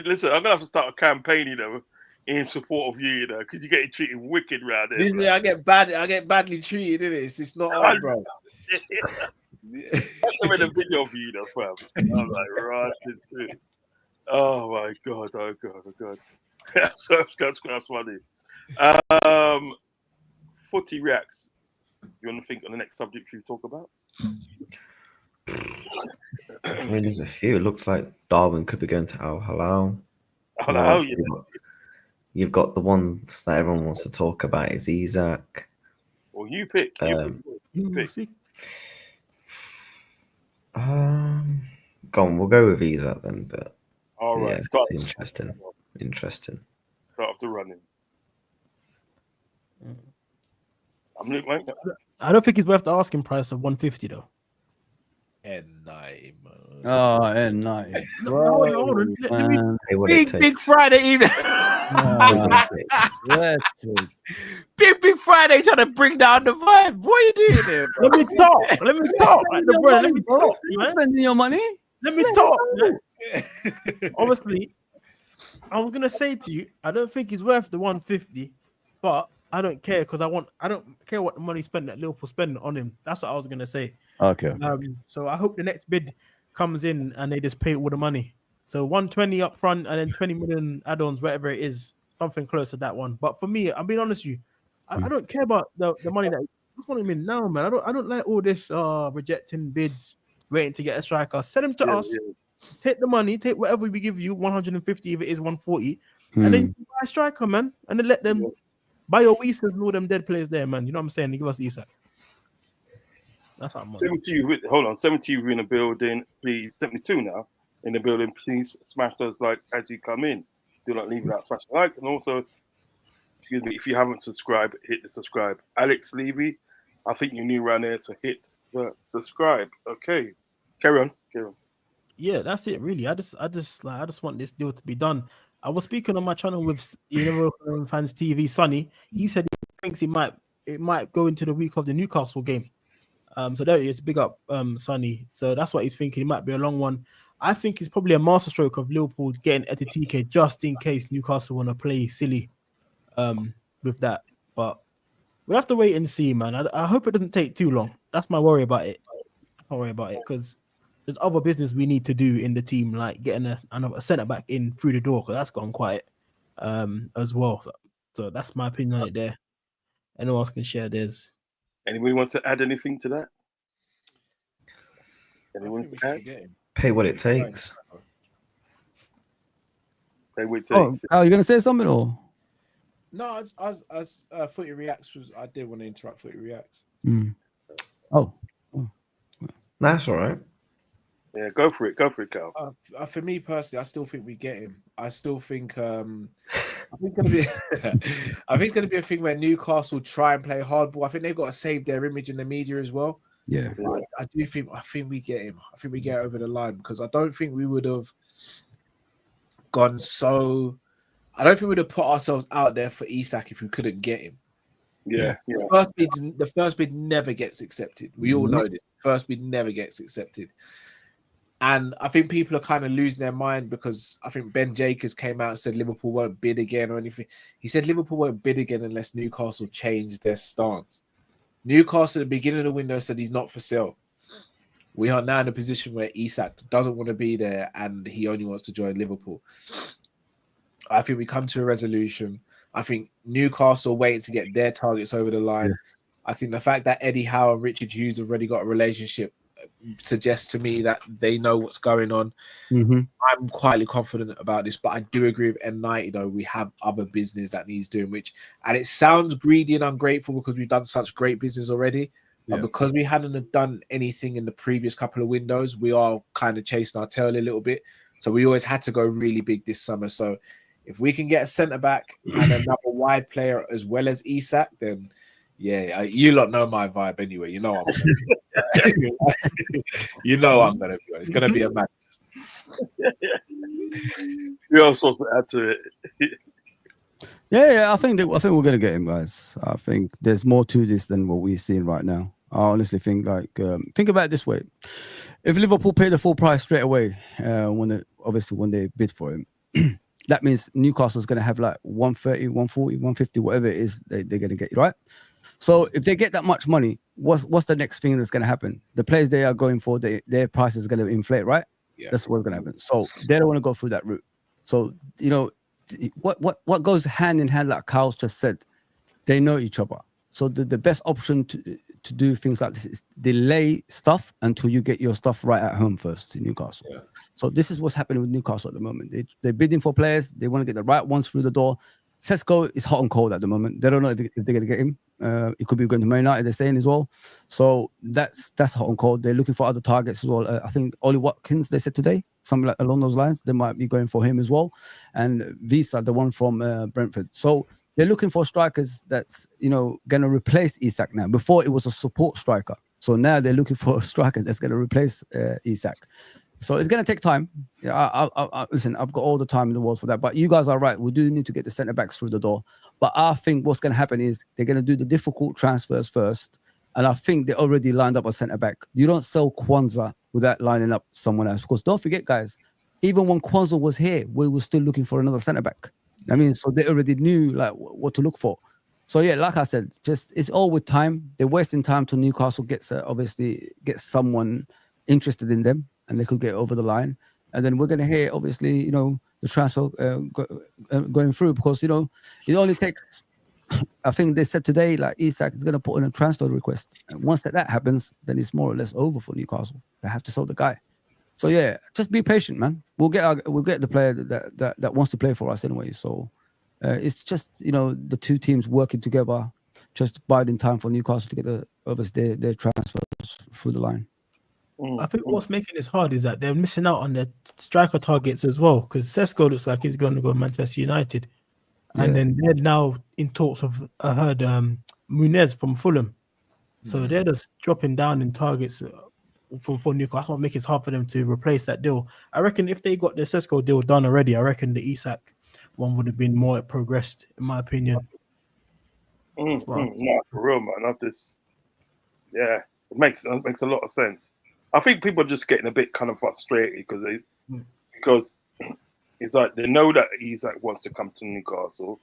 listen, I'm gonna have to start a campaign, you know, in support of you, you know, because you're getting treated wicked around there. This I get badly treated, isn't it? It's not hard, bro. I made a video of you, though, fam. I'm like, right, shit. Oh my god, oh god. That's funny. Footy reacts. You want to think on the next subject you talk about? I mean, there's a few. It looks like Darwin could be going to Al Hilal. Oh, yeah. You've got the ones that everyone wants to talk about is Isak. Well, you pick. You pick. See? Go on, we'll go with Isak then. But All right, yeah, start. interesting. Start off the runnings. I'm looking like that. I don't think it's worth the asking price of 150 though. And night, man. Oh, and nice. Hold on. Let me Hey, what it Big takes. Friday evening. Let's see. Big Friday trying to bring down the vibe. What are you doing here, bro? Let me talk. Like the brother, let me talk, You man. spending your money? Let me talk. Man. Obviously, I was gonna say to you, I don't think he's worth the 150, but I don't care because I don't care what the money spent that Liverpool spend on him. That's what I was gonna say. Okay. So I hope the next bid comes in and they just pay all the money. So 120 up front and then 20 million add-ons, whatever it is, something close to that one. But for me, I'm being honest with you, I don't care about the money that I just want him in now, man. I don't like all this rejecting bids, waiting to get a striker. Send him to us. Yeah. Take the money, take whatever we give you, 150 if it is 140, and then you buy a striker, man, and then let them buy your Weasels and all them dead players there, man. You know what I'm saying? They give us Isak. That's how I'm on. 70 in the building, please. 72 now in the building, please smash those likes as you come in. Do not leave without smashing likes. And also, excuse me, if you haven't subscribed, hit the subscribe. Alex Levy, I think you're new around there, so hit the subscribe. Okay. Carry on. Yeah, that's it, really. I just want this deal to be done. I was speaking on my channel with Liverpool Fans TV, Sonny. He said he thinks it might go into the week of the Newcastle game. So there he is, big up, Sonny. So that's what he's thinking. It might be a long one. I think it's probably a masterstroke of Liverpool getting Etitike just in case Newcastle want to play silly, with that. But we'll have to wait and see, man. I hope it doesn't take too long. That's my worry about it. Don't worry about it because there's other business we need to do in the team, like getting a centre back in through the door because that's gone quiet, as well. So that's my opinion on it. There, anyone else can share theirs. Anybody want to add anything to that? Anyone to add? Pay what it takes. Pay what it takes. Oh, you gonna say something or? No, as Footy Reacts I did want to interrupt Footy Reacts. Oh. That's all right. Yeah, go for it, Cal. For me personally, I still think we get him. I still think I think it's gonna be a thing where Newcastle try and play hardball. I think they've got to save their image in the media as well. Yeah. I think we get him. I think we get over the line because I don't think we would have gone so. I don't think we'd have put ourselves out there for Isak if we couldn't get him. Yeah. The first bid never gets accepted. We all know this. First bid never gets accepted. And I think people are kind of losing their mind because I think Ben Jacobs came out and said Liverpool won't bid again or anything. He said Liverpool won't bid again unless Newcastle change their stance. Newcastle at the beginning of the window said he's not for sale. We are now in a position where Isak doesn't want to be there and he only wants to join Liverpool. I think we come to a resolution. I think Newcastle waiting to get their targets over the line. Yeah. I think the fact that Eddie Howe and Richard Hughes have already got a relationship suggests to me that they know what's going on. I'm quietly confident about this, but I do agree with N90 though. We have other business that needs doing, and it sounds greedy and ungrateful because we've done such great business already. But because we hadn't done anything in the previous couple of windows, we are kind of chasing our tail a little bit. So we always had to go really big this summer. So If we can get a centre back and another wide player as well as Isak, then yeah, you lot know my vibe anyway. You know I'm you know I'm gonna be on. It's gonna be a madness. Who else wants to add to it? Yeah, I think we're gonna get him, guys. I think there's more to this than what we're seeing right now. I honestly think think about it this way: if Liverpool pay the full price straight away, when they bid for him, that means Newcastle's gonna have like 130, 140, 150, whatever it is they're gonna get, right? So if they get that much money, what's the next thing that's gonna happen? The players they are going for, their price is gonna inflate, right? Yeah. That's what's gonna happen. So they don't want to go through that route. So what goes hand in hand, like Carl just said, they know each other. So the best option to do things like this is delay stuff until you get your stuff right at home first in Newcastle. Yeah. So this is what's happening with Newcastle at the moment. They're bidding for players. They want to get the right ones through the door. Sesko is hot and cold at the moment. They don't know if they're going to get him. It could be going to Man United, they're saying as well. So that's hot and cold. They're looking for other targets as well. I think Ollie Watkins, they said today, something like along those lines. They might be going for him as well. And Visa, the one from Brentford. So they're looking for strikers that's, going to replace Isak now. Before it was a support striker. So now they're looking for a striker that's going to replace Isak. So it's going to take time. Yeah, listen, I've got all the time in the world for that. But you guys are right. We do need to get the centre-backs through the door. But I think what's going to happen is they're going to do the difficult transfers first. And I think they already lined up a centre-back. You don't sell Kwanzaa without lining up someone else. Because don't forget, guys, even when Kwanzaa was here, we were still looking for another centre-back. I mean, so they already knew like what to look for. So yeah, like I said, just it's all with time. They're wasting time till Newcastle gets someone interested in them, and they could get over the line. And then we're going to hear, obviously, the transfer going through because, it only takes, I think they said today, like Isak is going to put in a transfer request. And once that happens, then it's more or less over for Newcastle. They have to sell the guy. So yeah, just be patient, man. We'll get the player that wants to play for us anyway. So it's just, the two teams working together, just biding time for Newcastle to get their transfers through the line. I think what's making this hard is that they're missing out on their striker targets as well. Because Sesko looks like he's going to go to Manchester United, and then they're now in talks of. I heard Munez from Fulham, so they're just dropping down in targets for Newcastle. That's what makes it hard for them to replace that deal. I reckon if they got the Sesko deal done already, I reckon the Isak one would have been more progressed, in my opinion. No, for real, man. Not this. Yeah, it makes a lot of sense. I think people are just getting a bit kind of frustrated because it's like they know that Isak wants to come to Newcastle.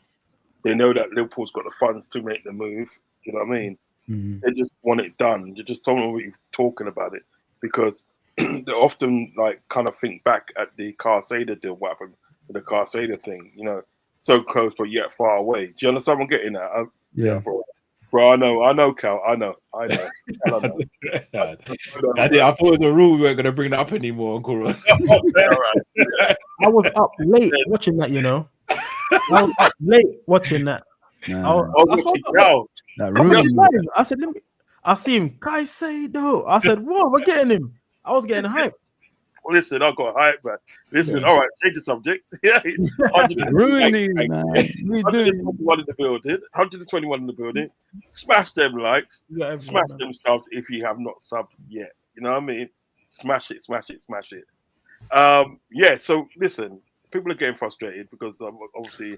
They know that Liverpool's got the funds to make the move. You know what I mean? Mm-hmm. They just want it done. You just don't know what you're talking about it because they often like kind of think back at the Carcedo deal, what happened with the Carcedo thing. So close but yet far away. Do you understand what I'm getting at? Yeah, bro. I know, Cal. I know. I thought it was a rule we weren't going to bring that up anymore, Uncle Ron. I was up late watching that, I was up late watching that. I said, I see him. Caicedo. I said, whoa, we're getting him. I was getting hyped. Well, listen, I got hyped, man. Listen, all right, change the subject. Ruining, man. 121 in the building. 121 in the building. Smash them likes. Smash them subs if you have not subbed yet. You know what I mean? Smash it. Yeah, so listen, people are getting frustrated because obviously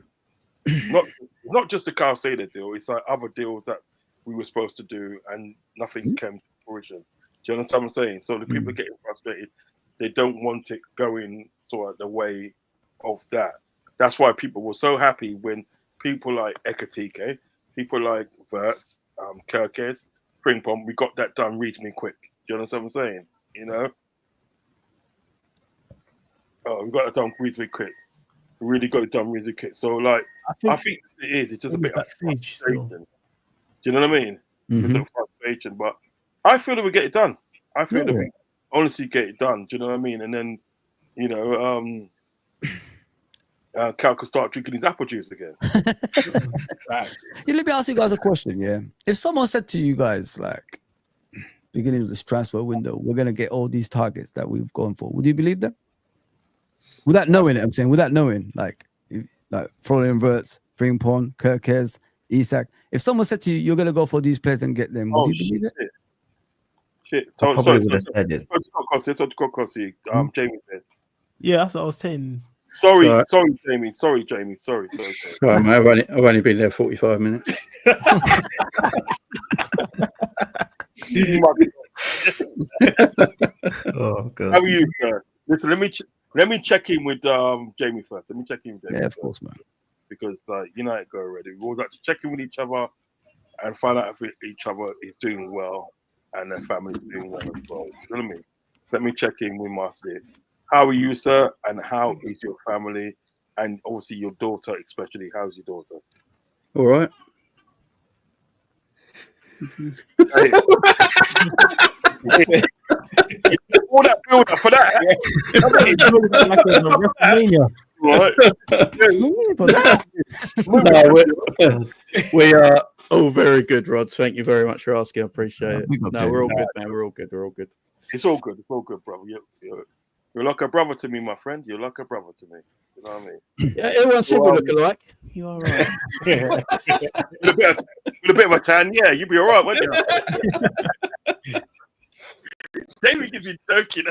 not just the Carcedo deal, it's like other deals that we were supposed to do and nothing came to fruition. Do you understand what I'm saying? So the people are getting frustrated. They don't want it going sort of the way of that. That's why people were so happy when people like Ekatike, people like Verts, Kirkes, Pringpong, we got that done reasonably quick. Do you understand what I'm saying? We got it done reasonably quick. We really got it done reasonably quick. So like, I think it is. It's just a bit of frustration. Do you know what I mean? Mm-hmm. A bit of frustration, but I feel that we get it done. I feel that we honestly get it done. Do you know what I mean? And then, Cal could start drinking his apple juice again. Let me ask you guys a question. Yeah, if someone said to you guys like, beginning of this transfer window, we're gonna get all these targets that we've gone for, would you believe them? Without knowing it, I'm saying, without knowing, like, like Florian Wirtz, Frimpong, Kirkes, Isak. If someone said to you, you're gonna go for these players and get them, would you believe it? Shit. I So, probably would have said it. Jamie said. Yeah, that's what I was saying. Sorry, Right. sorry, Jamie. Sorry. Right, mate, I've only been there 45 minutes. Oh god. How are you, sir? Listen, let me check in with Jamie first. Let me check in with Jamie. Yeah, of first, course, man. because you know how it go already. We always like to check in with each other and find out if each other is doing well and their family is doing well as well. You know what I mean? Let me check in with Master. How are you, sir? And how is your family? And obviously your daughter, especially. How's your daughter? All right. Hey. All that build up for that. No, we are all very good, Rod. Thank you very much for asking. I appreciate it. No, we're all good, man. We're all good. We're all good. It's all good. It's all good, brother. You're like a brother to me, my friend. You're like a brother to me. You know what I mean? Yeah, everyone said we look alike. You are right. With a bit of a tan, yeah, you'd be all right, wouldn't you? Jamie gives me joking.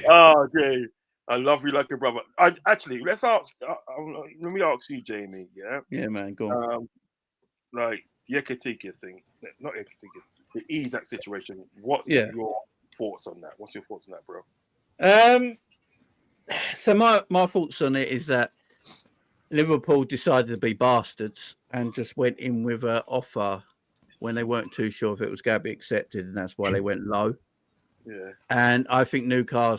Oh, Jay, I love you like a brother. Actually, let's ask. Let me ask you, Jamie. Yeah. Yeah, man. Go on. Like the Ekatika thing, not Ekatika, the Isak situation. What's your thoughts on that? What's your thoughts on that, bro? So my thoughts on it is that Liverpool decided to be bastards and just went in with an offer when they weren't too sure if it was going to be accepted, and that's why they went low. Yeah. And I think Liverpool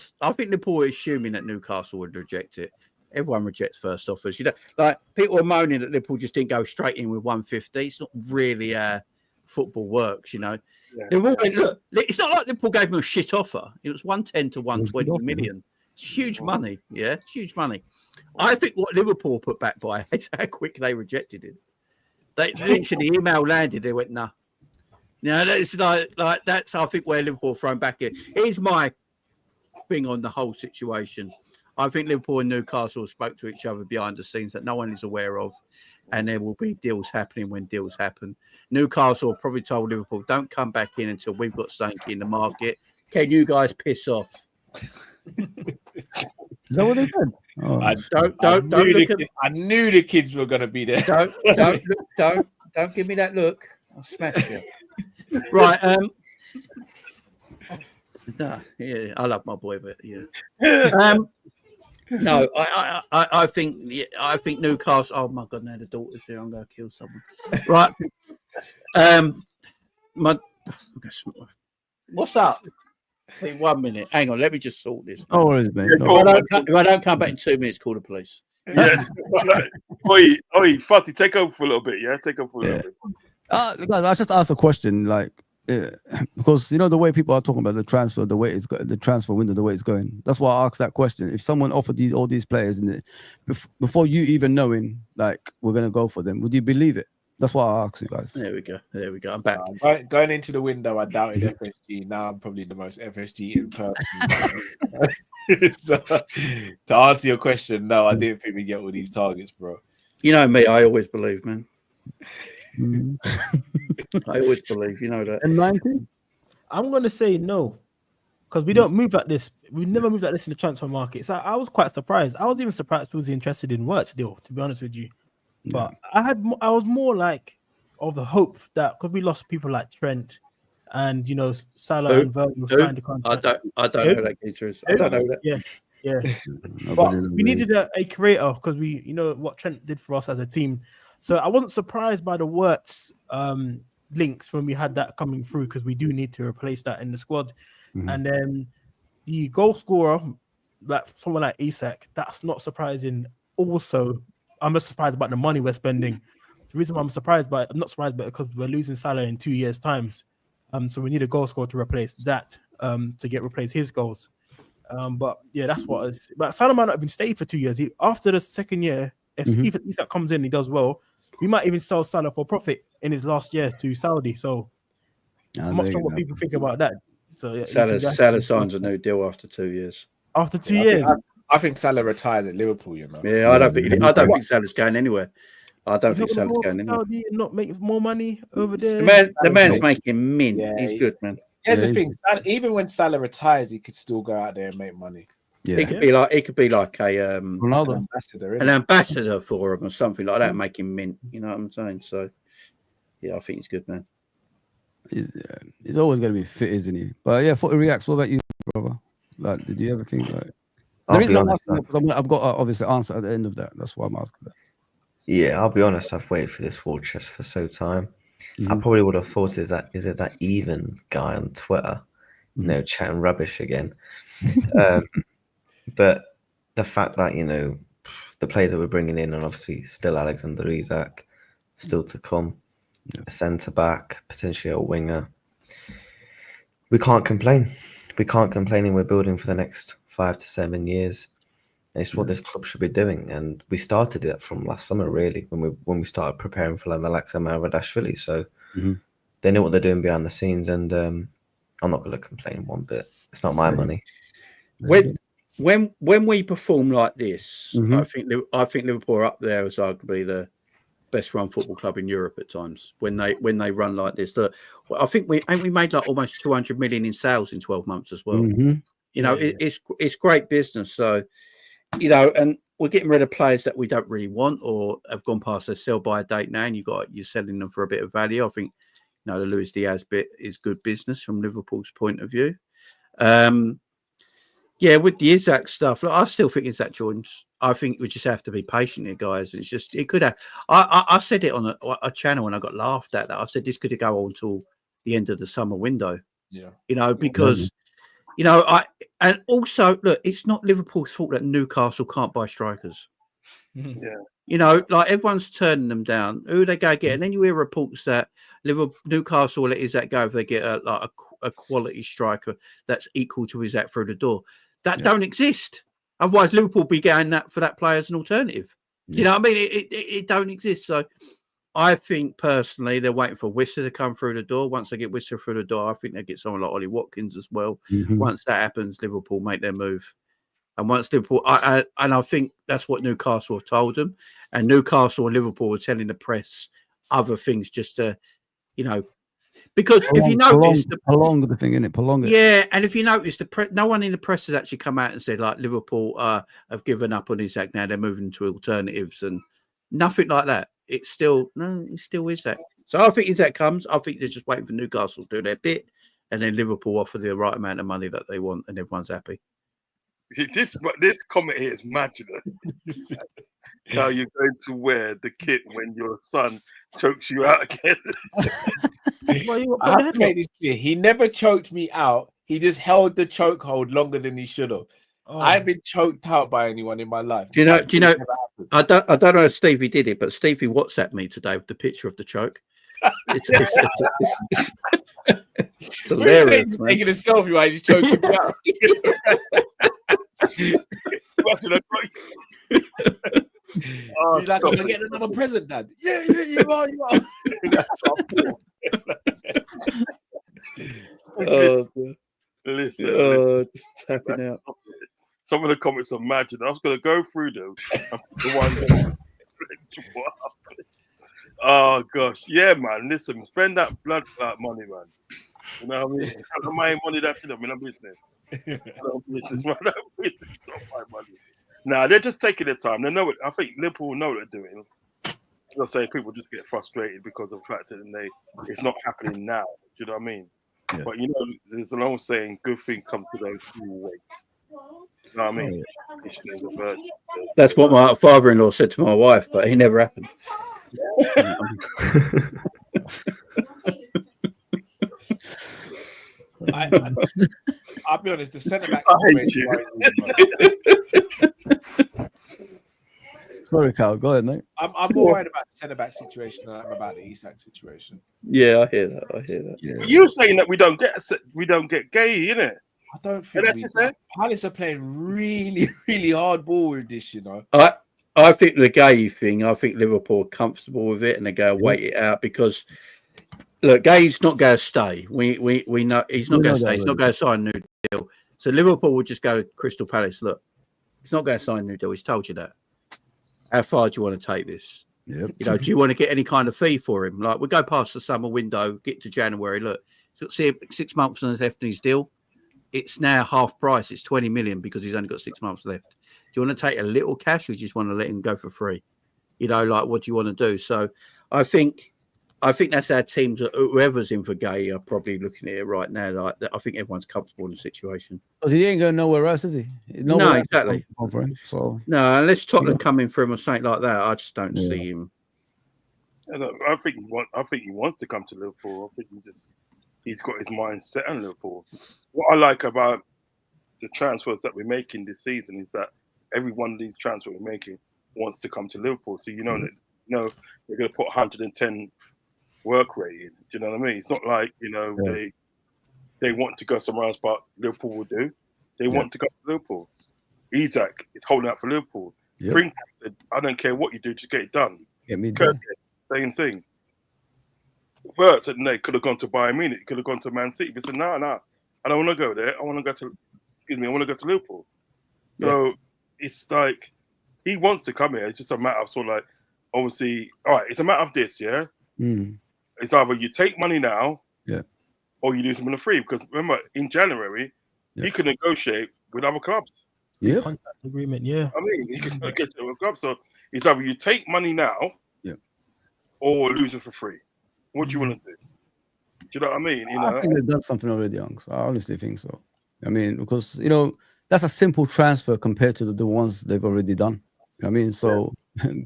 were assuming that Newcastle would reject it. Everyone rejects first offers. You know, like people are moaning that Liverpool just didn't go straight in with 150. It's not really how football works, you know. Yeah. They all went, look, it's not like Liverpool gave them a shit offer. It was 110 to 120 million. It's huge money. Yeah, it's huge money. I think what Liverpool put back by is how quick they rejected it. They literally, the email landed, they went, nah. No, it's like that's, I think, where Liverpool thrown back here. Here's my thing on the whole situation. I think Liverpool and Newcastle spoke to each other behind the scenes that no one is aware of, and there will be deals happening when deals happen. Newcastle probably told Liverpool, don't come back in until we've got something in the market. Can you guys piss off? Is that what they said? Oh, I knew the kids were gonna be there. Don't give me that look. I'll smash you. Right. Yeah, I love my boy, but yeah. No, I think Newcastle. Oh my God, now the daughter's here. I'm gonna kill someone. Right. What's up? Wait 1 minute. Hang on. Let me just sort this. no worries, mate. If I don't come back in 2 minutes, call the police. Yeah. Oi, Fatty, take over for a little bit. Yeah, take over for a little bit. Guys, I just asked a question, like, because you know the way people are talking about the transfer, the way it's the transfer window, the way it's going. That's why I asked that question. If someone offered all these players, and before you even knowing, like, we're gonna go for them, would you believe it? That's why I asked you guys. There we go. I'm back. Going into the window, I doubted FSG. Now I'm probably the most FSG in person. So, to answer your question, no, I didn't think we get all these targets, bro. You know me, I always believe, man. I always believe, you know that. And 90? I'm gonna say no, because we don't move like this. We've never moved like this in the transfer market. So I was quite surprised. I was even surprised people was interested in Wirtz still, to be honest with you. But I was more like of the hope that because we lost people like Trent and Salah and Virgil signed the contract. I don't know that is. I don't know that. Yeah. But we needed a creator because we what Trent did for us as a team. So I wasn't surprised by the Wirtz links when we had that coming through because we do need to replace that in the squad. Mm-hmm. And then the goal scorer, like someone like Isak, that's not surprising. Also, I'm just surprised about the money we're spending. The reason why I'm not surprised by it because we're losing Salah in 2 years' times. So we need a goal scorer to replace that to replace his goals. But yeah, that's what it is. But Salah might not even stay for 2 years. After the second year, if Isak comes in, he does well. We might even sell Salah for profit in his last year to Saudi. So I'm not sure what people think about that. So yeah, Salah signs a new deal after 2 years. After 2 years, I think Salah retires at Liverpool. You know. Yeah, I don't think Salah's going anywhere. I don't think He's not Salah's gonna going go to anywhere. Saudi and not make more money over there. The man's making mint. Yeah, He's good, man. Here's Yeah, the thing: even when Salah retires, he could still go out there and make money. Yeah. He could be like a Ronaldo. Ambassador, an ambassador for him or something like that, making mint. You know what I'm saying? So, yeah, I think he's good, man. He's always going to be fit, isn't he? But yeah, Footy Reacts, what about you, brother? Like, did you ever think like? The I'll reason be I'm honest. asking because I've got obviously answer at the end of that. That's why I'm asking that. Yeah, I'll be honest. I've waited for this war chest for so time. I Mhm. probably would have thought, is it that even guy on Twitter, you know, chatting rubbish again? But the fact that, you know, the players that we're bringing in, and obviously still Alexander Isak, still to come, a centre back, potentially a winger. We can't complain. We can't complain, and we're building for the next 5 to 7 years. And it's what this club should be doing, and we started it from last summer, really, when we started preparing for like the likes of Maradashvili. So they know what they're doing behind the scenes, and I'm not going to complain one bit. It's not my money. When we perform like this, I think Liverpool are up there as arguably the best run football club in Europe at times. When they run like this, I think we made like almost 200 million in sales in 12 months as well. You know, it's great business. So, you know, and we're getting rid of players that we don't really want or have gone past their sell by date now, and you're selling them for a bit of value. I think, you know, the Luis Diaz bit is good business from Liverpool's point of view. Yeah, with the Isak stuff, look, I still think Isak joins. I think we just have to be patient here, guys. It's just, it could have. I said it on a channel and I got laughed at that. I said this could go on until the end of the summer window. Yeah, you know, because you know, and also look, it's not Liverpool's fault that Newcastle can't buy strikers. Yeah. You know, like everyone's turning them down. Who they go get? And then you hear reports that Newcastle will let Isak go if they get a quality striker that's equal to Isak through the door. That don't exist. Otherwise, Liverpool be going that for that player as an alternative. You know what I mean? It don't exist. So I think personally they're waiting for Whistler to come through the door. Once they get Whistler through the door, I think they get someone like Ollie Watkins as well. Once that happens, Liverpool make their move. And once Liverpool, I think that's what Newcastle have told them. And Newcastle and Liverpool are telling the press other things just to, you know, because if you notice, prolong the thing, innit? Prolong it. Yeah, and if you notice, no one in the press has actually come out and said like Liverpool have given up on Isak now; they're moving to alternatives and nothing like that. It still Isak. So I think Isak comes. I think they're just waiting for Newcastle to do their bit, and then Liverpool offer the right amount of money that they want, and everyone's happy. This comment here is magic. How you're going to wear the kit when your son chokes you out again? I have to make this clear. He never choked me out. He just held the chokehold longer than he should have. I've been choked out by anyone in my life. Do you know? I don't know if Stevie did it, but Stevie WhatsApped me today with the picture of the choke. It's hilarious. Taking a selfie while he's choking me out. He's like, I'm getting another present, Dad. Yeah, you are. Listen. Just tapping out. Some of the comments are magic. I was going to go through them. The ones that... Oh gosh, yeah, man. Listen, spend that blood clot money, man. You know what I mean? My money, that's it. I'm in a business. It's not my money. Nah, they're just taking their time. They know it. I think Liverpool know what they're doing. I'm say people just get frustrated because of the fact that it's not happening now. Do you know what I mean? Yeah. But you know, there's an old saying, "Good thing comes to those who wait." You know what I mean? That's what my father-in-law said to my wife, but he never happened. I'll be honest, the centre back. Sorry, Carl. Go ahead, mate. I'm more worried about the centre back situation than I'm about the Isak situation. Yeah, I hear that. Yeah. You're saying that we don't get gay, innit? I don't think Palace are playing really, really hard ball with this, you know. I think the gay thing, I think Liverpool are comfortable with it and they go wait it out because look, Gay's not going to stay. We know he's not going to stay. He's not going to sign a new deal. So Liverpool will just go to Crystal Palace. Look, He's not going to sign a new deal. He's told you that. How far do you want to take this? Yep. You know, do you want to get any kind of fee for him? Like, we go past the summer window, get to January. Look, see 6 months left in his deal. It's now half price. It's 20 million because he's only got 6 months left. Do you want to take a little cash, or do you just want to let him go for free? You know, like, what do you want to do? So, I think that's our teams. Whoever's in for Gay are probably looking at it right now. Like, I think everyone's comfortable in the situation. Because he ain't going nowhere else, is he? No, exactly. For him, so No, unless Tottenham come in for him or something like that, I just don't see him. I think he wants to come to Liverpool. I think he's got his mind set on Liverpool. What I like about the transfers that we're making this season is that every one of these transfers we're making wants to come to Liverpool. So you know that they're going to put 110 work rate in. Do you know what I mean? It's not like they want to go somewhere else, but Liverpool will do. They want to go to Liverpool. Isak is holding out for Liverpool. Yep. I don't care what you do, just get it done. Get me done. Same thing. Vert said no, could have gone to Bayern Munich, could have gone to Man City. But said no, I don't want to go there. I want to go to Liverpool. So it's like he wants to come here. It's just a matter of sort of like, obviously, all right, it's a matter of this, yeah? It's either you take money now, or you lose them in the free. Because remember, in January, he could negotiate with other clubs. Contract agreement, I mean, he could negotiate with clubs. So it's either you take money now, or lose it for free. What do you want to do? Do you know what I mean? You know, I think they've done something already, Youngs. I honestly think so. I mean, because that's a simple transfer compared to the ones they've already done. You know what I mean? So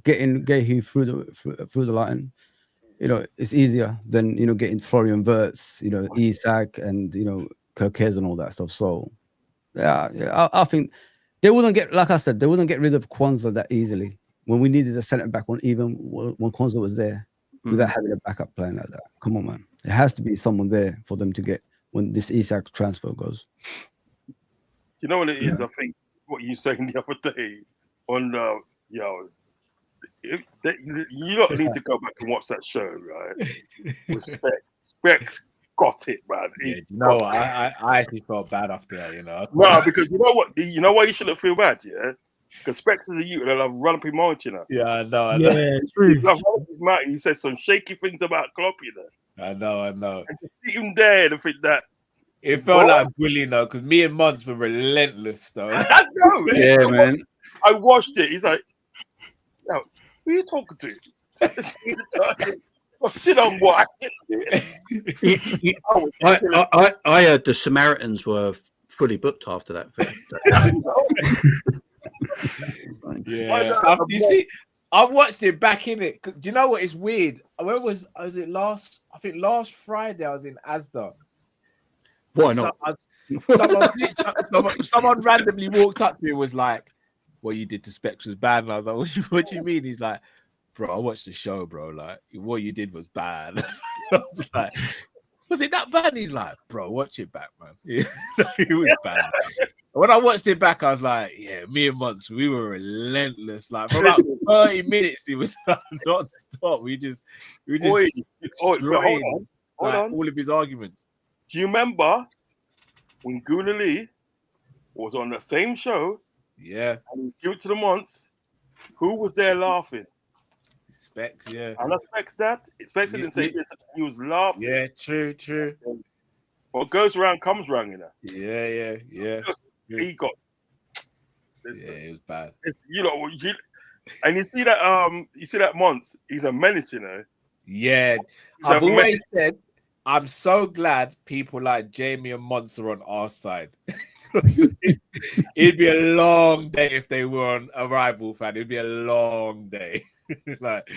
get him through the line. It's easier than getting Florian Wirtz, Isak, and Kirkes and all that stuff. So I think they wouldn't get, like I said, they wouldn't get rid of Kwanzaa that easily when we needed a centre back when Kwanzaa was there, without having a backup plan like that. Come on, man. There has to be someone there for them to get when this Isak transfer goes. You know what it is? I think what you saying the other day on you don't need to go back and watch that show, right? Specs got it, man. I actually felt bad after that, No, because you know what? You know why you shouldn't feel bad, yeah? Because Specs is a youth that love run up his mouth, Yeah, I know. Yeah, true. He said some shaky things about Klopp, I know. And to see him there and think that. It felt like bullying, though, because me and Mons were relentless, though. I know. Yeah, man. I watched it. He's like, yo, who are you talking to? Sit on what? I heard the Samaritans were fully booked after that film. You see, I watched it back in it. Do you know what? It's weird. Where was it last? I think last Friday I was in Asda. Why not? Someone randomly walked up to me and was like, "What you did to Specs was bad." And I was like, "What do you mean?" He's like, "Bro, I watched the show, bro. Like, what you did was bad." I was like, "Was it that bad?" And he's like, "Bro, watch it back, man. It was bad." When I watched it back, I was like, "Yeah, me and Mons, we were relentless. Like for about 30 minutes, it was non-stop. We just hold on. all of his arguments." Do you remember when Gula Lee was on the same show? Yeah. And he gave it to the Mons. Who was there laughing? Specs, yeah. And Specs didn't say this. He was laughing. Yeah, true. What goes around comes around, Yeah. He got. Listen, it was bad. And you see that Mons. He's a menace, Yeah, I've always said I'm so glad people like Jamie and Mons are on our side. It'd be a long day if they were on a rival fan. It'd be a long day. Like,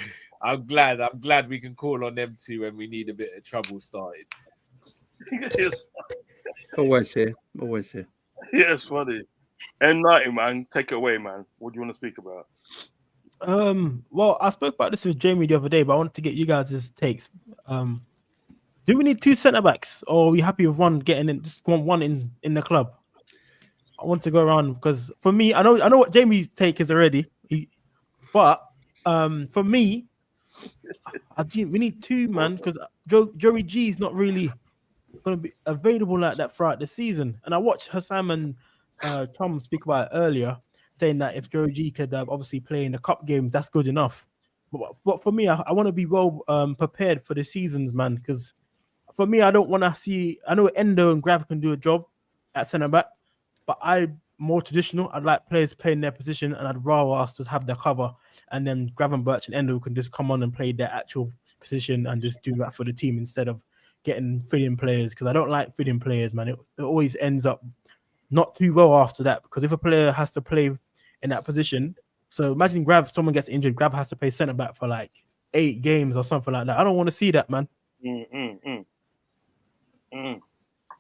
I'm glad we can call on them too when we need a bit of trouble started. Always here. Yeah, it's funny. M90, man, take it away, man. What do you want to speak about? Well, I spoke about this with Jamie the other day, but I wanted to get you guys' takes. Do we need two centre backs, or are we happy with one getting in? Just want one in the club. I want to go around because for me, I know what Jamie's take is already. But for me, we need two, man, because Joey G is not really going to be available like that throughout the season. And I watched Hassam and Tom speak about it earlier. saying that if Joe G could obviously play in the cup games, that's good enough. But for me, I want to be well prepared for the seasons, man. Because for me, I don't want to see. I know Endo and Grav can do a job at centre back, but I'm more traditional. I'd like players playing their position, and I'd rather us just have their cover, and then Gravenberch and Endo can just come on and play their actual position and just do that for the team instead of getting fill-in players. Because I don't like fill-in players, man. It always ends up not too well after that. Because if a player has to play in that position, so imagine someone gets injured, Grav has to play centre back for like 8 games or something like that. I don't want to see that, man.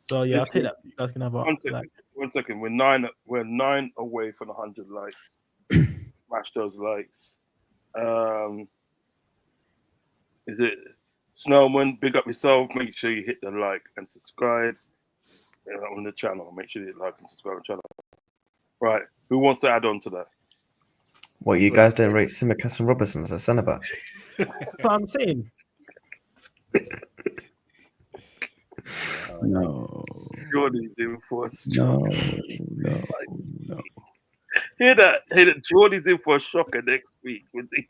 So yeah, I'll take that. You guys can have a one second. We're nine away from 100 likes. Smash those likes. Is it Snowman? Big up yourself. Make sure you hit the like and subscribe on the channel. Make sure you like and subscribe on the channel. Right. Who wants to add on to that? What, you guys don't rate Tsimikas and Robertson as a centre back? That's what I'm saying. No. Jordy's in for a No. Hear that? Jordy's in for a shocker next week with these.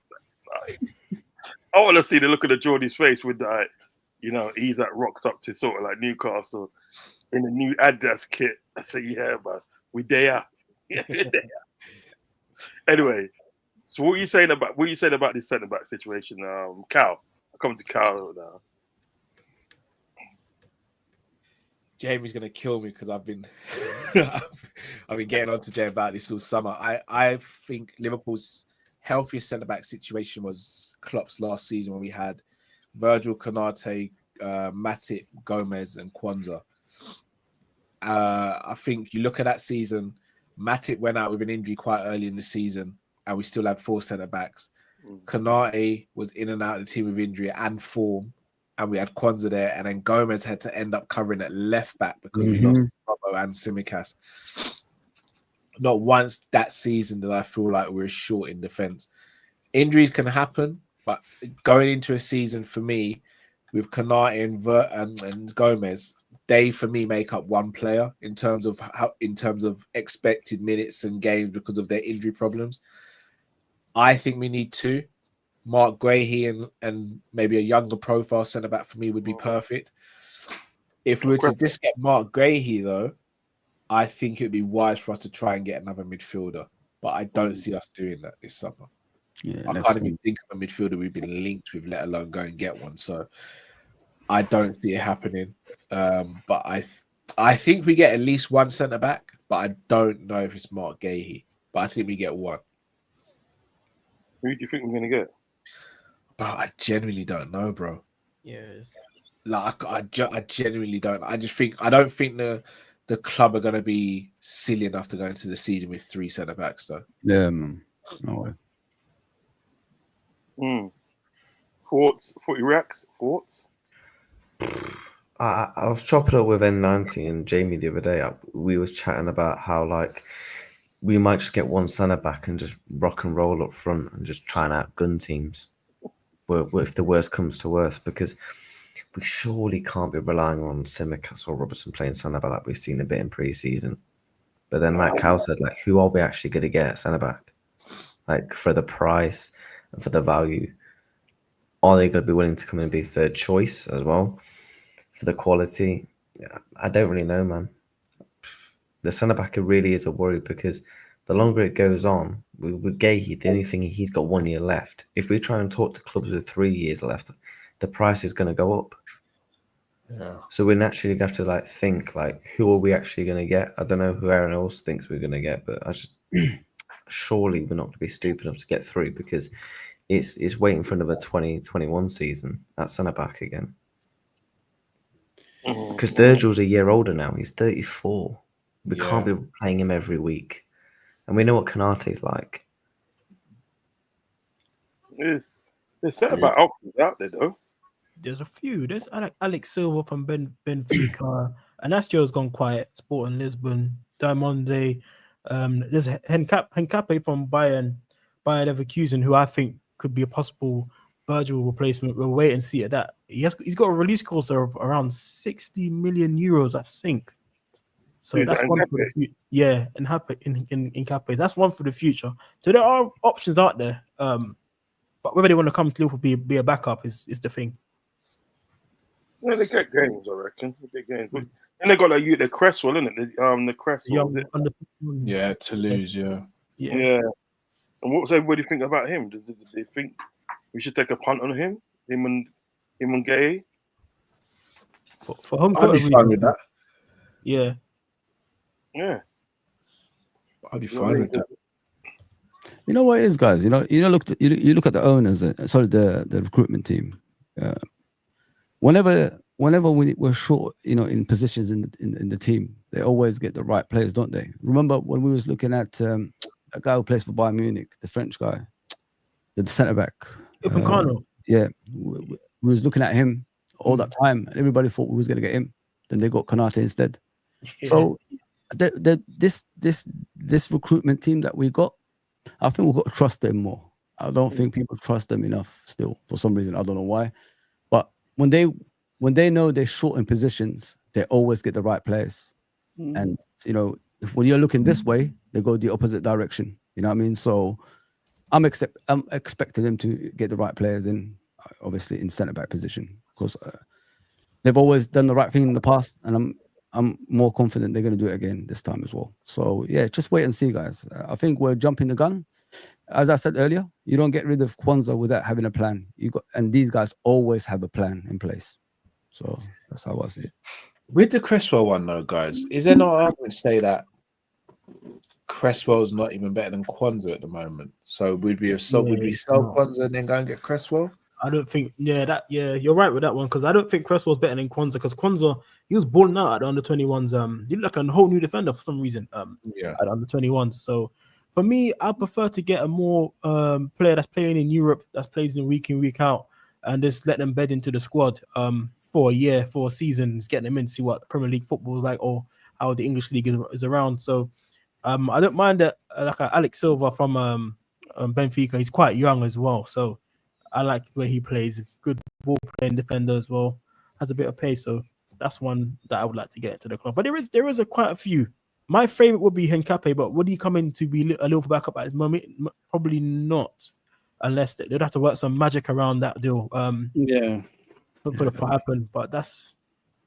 I want to see the look of the Jordy's face with that. Isak rocks up to sort of like Newcastle in the new Adidas kit. I say, yeah, man, we there. Yeah, we there. Anyway, so what are you saying about this centre back situation? Cal, I'll come to Cal now. Jamie's gonna kill me because I've been getting on to Jay about this all summer. I think Liverpool's healthiest centre back situation was Klopp's last season when we had Virgil, Konate, Matip, Gomez, and Kwanzaa. I think you look at that season, Matip went out with an injury quite early in the season, and we still had 4 centre backs. Konate was in and out of the team with injury and form, and we had Kwanzaa there, and then Gomez had to end up covering at left back because we lost Bravo and Tsimikas. Not once that season did I feel like we were short in defence. Injuries can happen, but going into a season for me with Konate and Gomez, they for me make up one player in terms of expected minutes and games because of their injury problems. I think we need 2. Mark Guehi and maybe a younger profile centre back for me would be perfect. If we were to just get Mark Guehi though, I think it would be wise for us to try and get another midfielder. But I don't see us doing that this summer. Yeah, I can't even think of a midfielder we've been linked with, let alone go and get one. So I don't see it happening. But I think we get at least one centre back, but I don't know if it's Mark Guehi. But I think we get one. Who do you think we're gonna get? Bro, I genuinely don't know, bro. Yes. Like I genuinely don't. I don't think the club are gonna be silly enough to go into the season with 3 centre backs though. Yeah, man. No way. Thoughts? Thoughts? I was chopping up with N90 and Jamie the other day. We was chatting about how like we might just get one centre back and just rock and roll up front and just try and outgun teams. If the worst comes to worst, because we surely can't be relying on Tsimikas or Robertson playing centre back like we've seen a bit in pre-season. But then, like Cal said, like who are we actually going to get at centre back? Like for the price and for the value, are they going to be willing to come and be third choice as well for the quality? I don't really know, man. The centre back really is a worry because the longer it goes on, with Guehi, the only thing he's got 1 year left. If we try and talk to clubs with 3 years left, the price is going to go up. Yeah. So we're naturally going to have to like think like, who are we actually going to get? I don't know who Aaron else thinks we're going to get, but I just surely we're not going to be stupid enough to get through because it's waiting for another 2021 season at centre back again. Because Virgil's a year older now. He's 34. We can't be playing him every week. And we know what Konate's like. There's centre back options out there though. There's a few. There's Alex Silva from Benfica. Anastio's gone quiet. Sporting Lisbon. Diamonde. There's Henkape from Bayer Leverkusen, who I think could be a possible Virgil replacement. We'll wait and see at that. He's got a release cost of around 60 million euros, I think. So Who's that's that, one for the Ngapi? future. Yeah, and happy in Cape. That's one for the future. So there are options out there. But whether they want to come to Liverpool be a backup is the thing. Yeah, they get games, I reckon. They get games. But, and they got like the Cresswell, isn't it? The Cresswell. Young Was it? under Yeah, Toulouse. Yeah. Yeah. And what was everybody think about him? Did they think we should take a punt on him? Him and Gay? For home I'd court be fine reasons. with that. Yeah. Yeah. I'd be fine with that. You know what it is, guys. You look at the owners. The recruitment team. Whenever we're short, in positions in the team, they always get the right players, don't they? Remember when we was looking at a guy who plays for Bayern Munich, the French guy, the centre back. Upamecano. Yeah, we was looking at him all that time, and everybody thought we was going to get him. Then they got Konate instead. Yeah. So this recruitment team that we got, I think we've got to trust them more. I don't think people trust them enough still for some reason. I don't know why. But when they know they're short in positions, they always get the right players. And when you're looking this way, they go the opposite direction. You know what I mean? So I'm expecting them to get the right players in, obviously in centre back position, because they've always done the right thing in the past, and I'm more confident they're going to do it again this time as well. So yeah, just wait and see, guys. I think we're jumping the gun. As I said earlier, you don't get rid of Kwanzaa without having a plan. And these guys always have a plan in place. So that's how I see it. With the Cresswell one, though, guys, is there no argument to say that Cresswell's not even better than Kwanzaa at the moment? So would we sell Kwanzaa and then go and get Cresswell? I don't think, you're right with that one, because I don't think Cresswell's better than Kwanzaa, because Kwanzaa, he was balling out at the under 21s. He looked like a whole new defender for some reason. At the under 21s. So for me, I prefer to get a more player that's playing in Europe, that's plays in week out, and just let them bed into the squad for a year, for a season, just getting them in to see what Premier League football is like, or how the English league is around. So I don't mind that like Alex Silva from Benfica. He's quite young as well, so I like the way he plays. Good ball playing defender as well. Has a bit of pace, so that's one that I would like to get into the club. But there is quite a few. My favorite would be Henkape, but would he come in to be a little backup at his moment? Probably not, unless they'd have to work some magic around that deal. For it to happen. But that's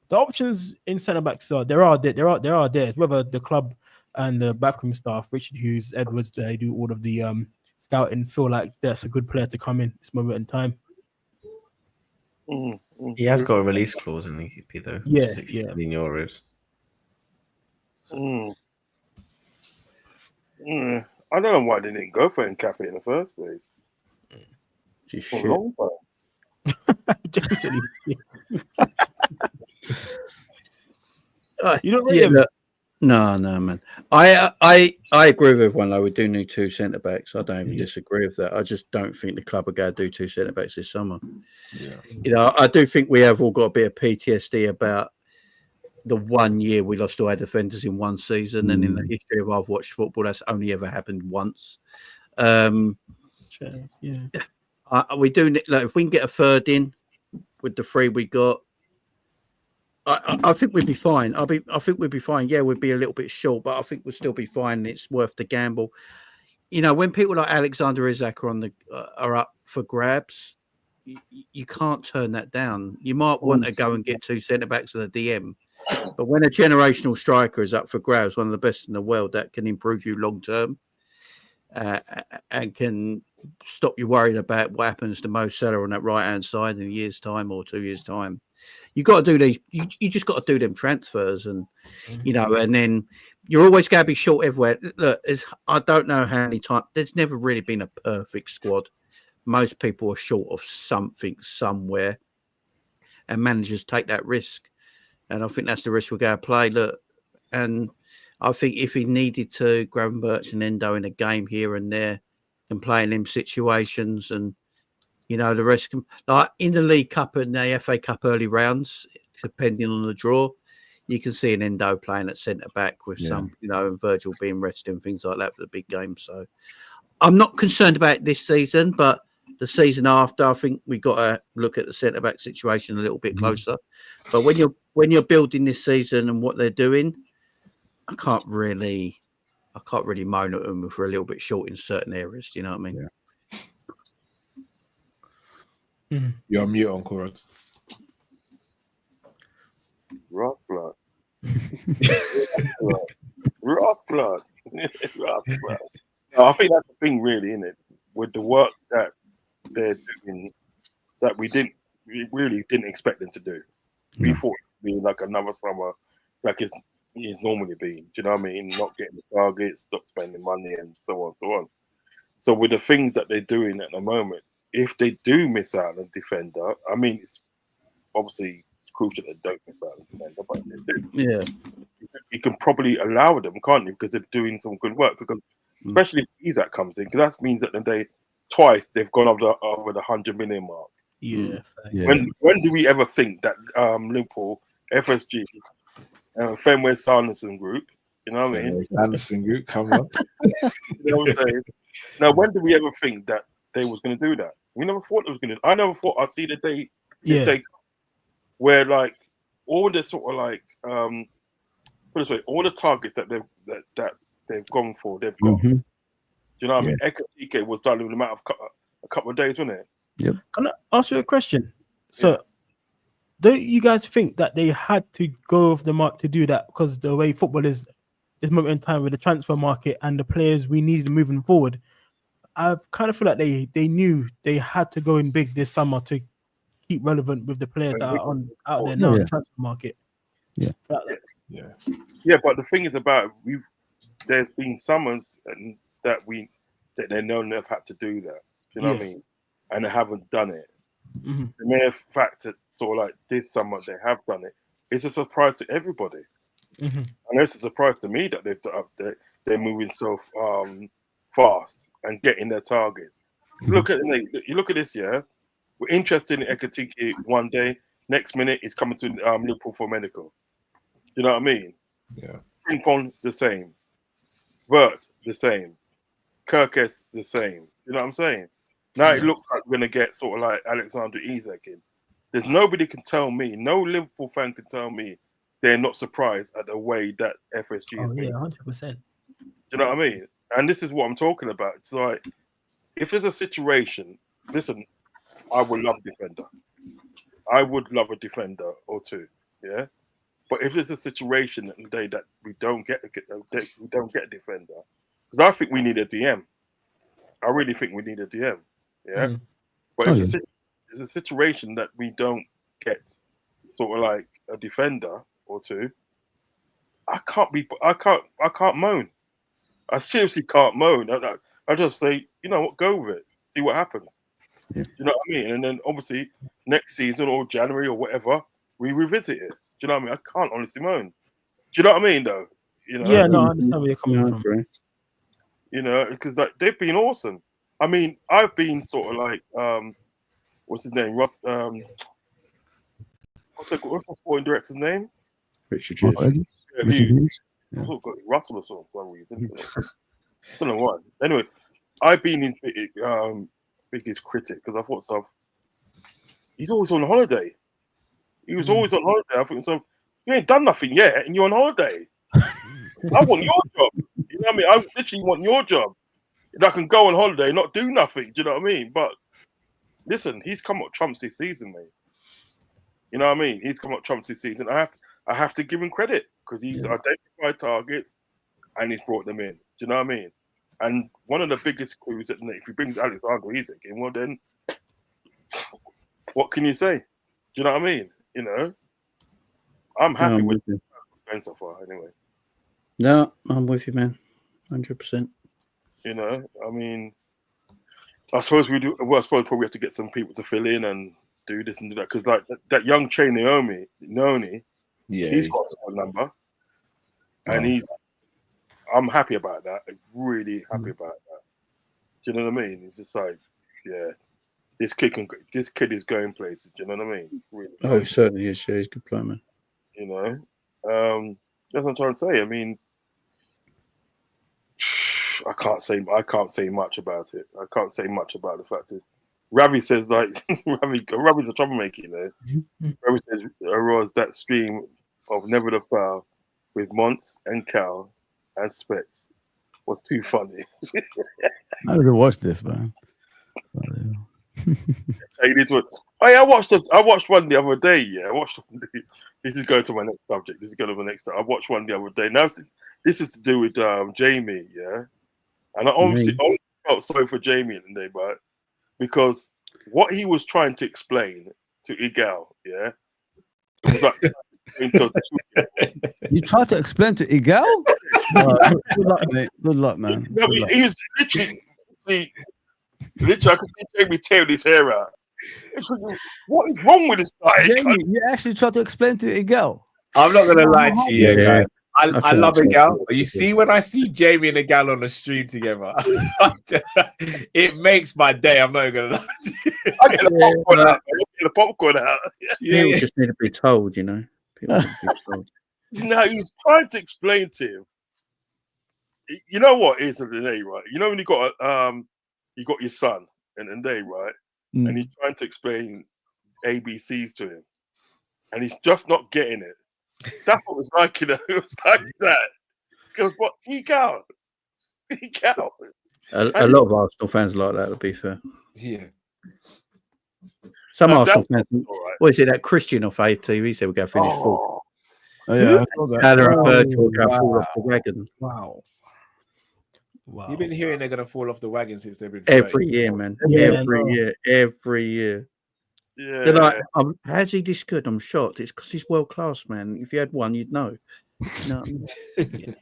the options in centre backs. There are there. Whether the club and the backroom staff, Richard Hughes, Edwards, they do all of the scouting, feel like that's a good player to come in this moment in time. He has got a release clause in the EKP though. Yeah, 16 euros. I don't know why they didn't go for Ngapi in the first place. For a long time. You don't rate him? No, man. I agree with everyone. Though we do need two centre backs. I don't even disagree with that. I just don't think the club are going to do two centre backs this summer. Yeah. I do think we have all got a bit of PTSD about the 1 year we lost all our defenders in one season, and in the history of I've watched football, that's only ever happened once. We do. Like, if we can get a third in with the three we got, I think we'd be fine. I think we'd be fine. Yeah, we'd be a little bit short, but I think we'll still be fine. It's worth the gamble. When people like Alexander Isak are up for grabs, you can't turn that down. You might want to go and get two centre backs and a DM, but when a generational striker is up for grabs, one of the best in the world, that can improve you long term, and can stop you worrying about what happens to Mo Salah on that right hand side in a year's time or 2 years' time. You got to do these. You just got to do them transfers, and and then you're always going to be short everywhere. Look, I don't know how many times. There's never really been a perfect squad. Most people are short of something somewhere, and managers take that risk. And I think that's the risk we're going to play. Look, and I think if he needed to, Gravenberch and Endo in a game here and there, can play in them situations, and the rest can, like in the League Cup and the FA Cup early rounds, depending on the draw, you can see an Endo playing at centre back with some, and Virgil being rested and things like that for the big games. So I'm not concerned about this season, but the season after, I think we got to look at the centre back situation a little bit closer. But when you're building this season and what they're doing, I can't really moan at them if we're a little bit short in certain areas. Do you know what I mean? Yeah. You're on mute, Uncle Rod. Ross blood. Ross blood. Ross blood. No, I think that's the thing, really, isn't it? With the work that they're doing, that we really didn't expect them to do. We thought it'd be like another summer, like it's normally been. Do you know what I mean? Not getting the targets, stop spending money, and so on, so on. So with the things that they're doing at the moment, if they do miss out on a defender, I mean, it's obviously it's crucial they don't miss out on a defender, but if they do, you can probably allow them, can't you? Because they're doing some good work. Because especially if Isak comes in, because that means that twice they've gone over the 100 million mark. Yeah. When do we ever think that Liverpool, FSG, Fenway Sanderson Group, you know what I mean? Sanderson Group, come on. You know what I'm saying? Now, when did we ever think that they was going to do that? We never thought it was going to. I never thought I'd see the day, this day, where like all the sort of like put it this way, all the targets that they've gone for, they've got. Do you know what I mean? Ekatike was done in a matter of a couple of days, wasn't it? Yep. Can I ask you a question? So, don't you guys think that they had to go off the mark to do that because the way football is this moment in time with the transfer market and the players we needed moving forward? I kind of feel like they knew they had to go in big this summer to keep relevant with the players that are out there now in the transfer market. Yeah. But the thing is about there's been summers and that they know they've had to do that. Do you know what I mean? And they haven't done it. The mere fact that sort of like this summer they have done it, it's a surprise to everybody. And it's a surprise to me that they're moving so fast and getting their targets. You look at this year. We're interested in Ekatike one day. Next minute, he's coming to Liverpool for medical. You know what I mean? Yeah. Frimpong the same. Wirtz the same. Kirkes the same. You know what I'm saying? Now it looks like we're gonna get sort of like Alexander Isak in. There's nobody can tell me, no Liverpool fan can tell me they're not surprised at the way that FSG is being. 100%. Do you know what I mean? And this is what I'm talking about. It's like if there's a situation, listen, I would love a defender. I would love a defender or two, yeah. But if there's a situation that we don't get a defender, because I think we need a DM. I really think we need a DM, yeah. But it's a situation that we don't get sort of like a defender or two. I can't moan. I seriously can't moan. I just say, you know what, go with it. See what happens. Yeah. You know what I mean? And then obviously next season or January or whatever, we revisit it. Do you know what I mean? I can't honestly moan. Do you know what I mean though? You know? Yeah, no, I understand where you're coming from. You know, because like they've been awesome. I mean, I've been sort of like what's his name? Ross what's the sporting director's name? Richard Hughes. I thought got Russell or for some reason. I don't know why. Anyway, I've been his biggest critic because I thought so. He's always on holiday. He was always on holiday. I think so. You ain't done nothing yet, and you're on holiday. I want your job. You know what I mean? I literally want your job. That I can go on holiday and not do nothing. Do you know what I mean? But listen, he's come up trumps this season, mate. You know what I mean? He's come up trumps this season. I have to give him credit because he's identified targets and he's brought them in. Do you know what I mean? And one of the biggest clues that if he brings Alexander Isak in, well then, what can you say? Do you know what I mean? You know, I'm happy with it going so far. Anyway. No, I'm with you, man. 100%. You know, I mean, I suppose we do. Well, I suppose probably have to get some people to fill in and do this and do that because, like that young Che Noni, he's got a number, and I'm happy about that. I'm really happy about that. Do you know what I mean? It's just like, yeah, this kid is going places. Do you know what I mean? Really. Oh, he certainly is. Yeah, he's a good player, man. You know, that's what I'm trying to say. I mean. I can't say much about it. I can't say much about the fact that Ravi says like Ravi's a troublemaker, you know. Ravi says Roz that stream of Never the Foul with Monts and Cal and Specs was too funny. I need to watch this, man. Hey, this was, oh yeah, I watched one the other day. Yeah, I watched. This is going to my next subject. This is going to my next. I watched one the other day. Now this is to do with Jamie. Yeah, and I honestly felt sorry for Jamie in the day, but because what he was trying to explain to Igal, yeah, was like, you tried to explain to Igal? Good luck, mate. Good luck, man. No, Good luck. he was literally, I could see Jamie tearing his hair out. It's like, what is wrong with this guy? Jamie, you actually tried to explain to Igal. I'm not gonna lie to you, guys. I think love that's a gal. You see, when I see Jamie and a gal on the stream together, it makes my day. I'm not gonna lie. I get the popcorn out. People just need to be told, you know. People need to be told. No, he's trying to explain to him. You know what is the day, right? You know when you got your son and the day, right? And he's trying to explain ABCs to him, and he's just not getting it. That's what it was like, you know. It was like that. Because what he out. A lot of Arsenal fans like that, to be fair. Yeah. Some Arsenal fans. Right. What is it? That Christian off ATV said we're going to finish fourth. Oh, yeah. I saw that. Tyler and Virgil go fall off the wagon. Wow. You've been hearing they're gonna fall off the wagon since they've been Every year, man. Every year. Yeah. They're like, how's he this good? I'm shocked. It's because he's world class, man. If you had one, you'd know. You know what I mean?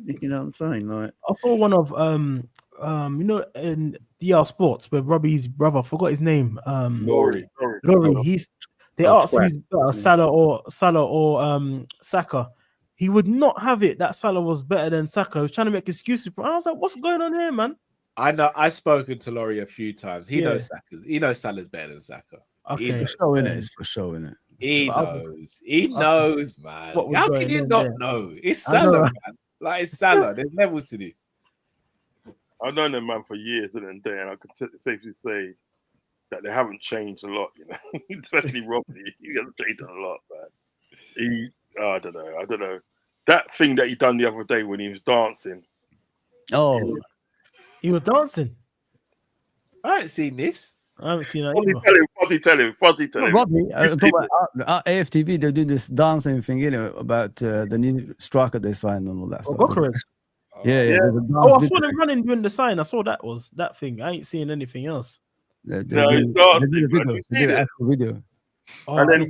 You know what I'm saying? Like, I saw one of you know, in DR Sports with Robbie's brother. I forgot his name. Laurie. They asked him who's better, Salah or Saka. He would not have it that Salah was better than Saka. He was trying to make excuses for. I was like, what's going on here, man? I know. I've spoken to Laurie a few times. He knows Saka. He knows Salah's better than Saka. Okay. It's for showing it. It's for showing it. He knows. He knows, man. How can you not know? It's Salah, man. Like, it's Salah. There's levels to this. I've known them, man, for years and I can safely say that they haven't changed a lot, you know. Especially Robbie. He hasn't changed a lot, man. I don't know. That thing that he done the other day when he was dancing. Oh. He was dancing. I haven't seen this. I haven't seen that. Fuzzy tell him. Robbie, AFTV, they're doing this dancing thing, you know, about the new striker they signed and all that stuff. Gokares. Yeah. I saw them running during the sign. I saw that thing. I ain't seeing anything else. They did an actual video. Oh, and then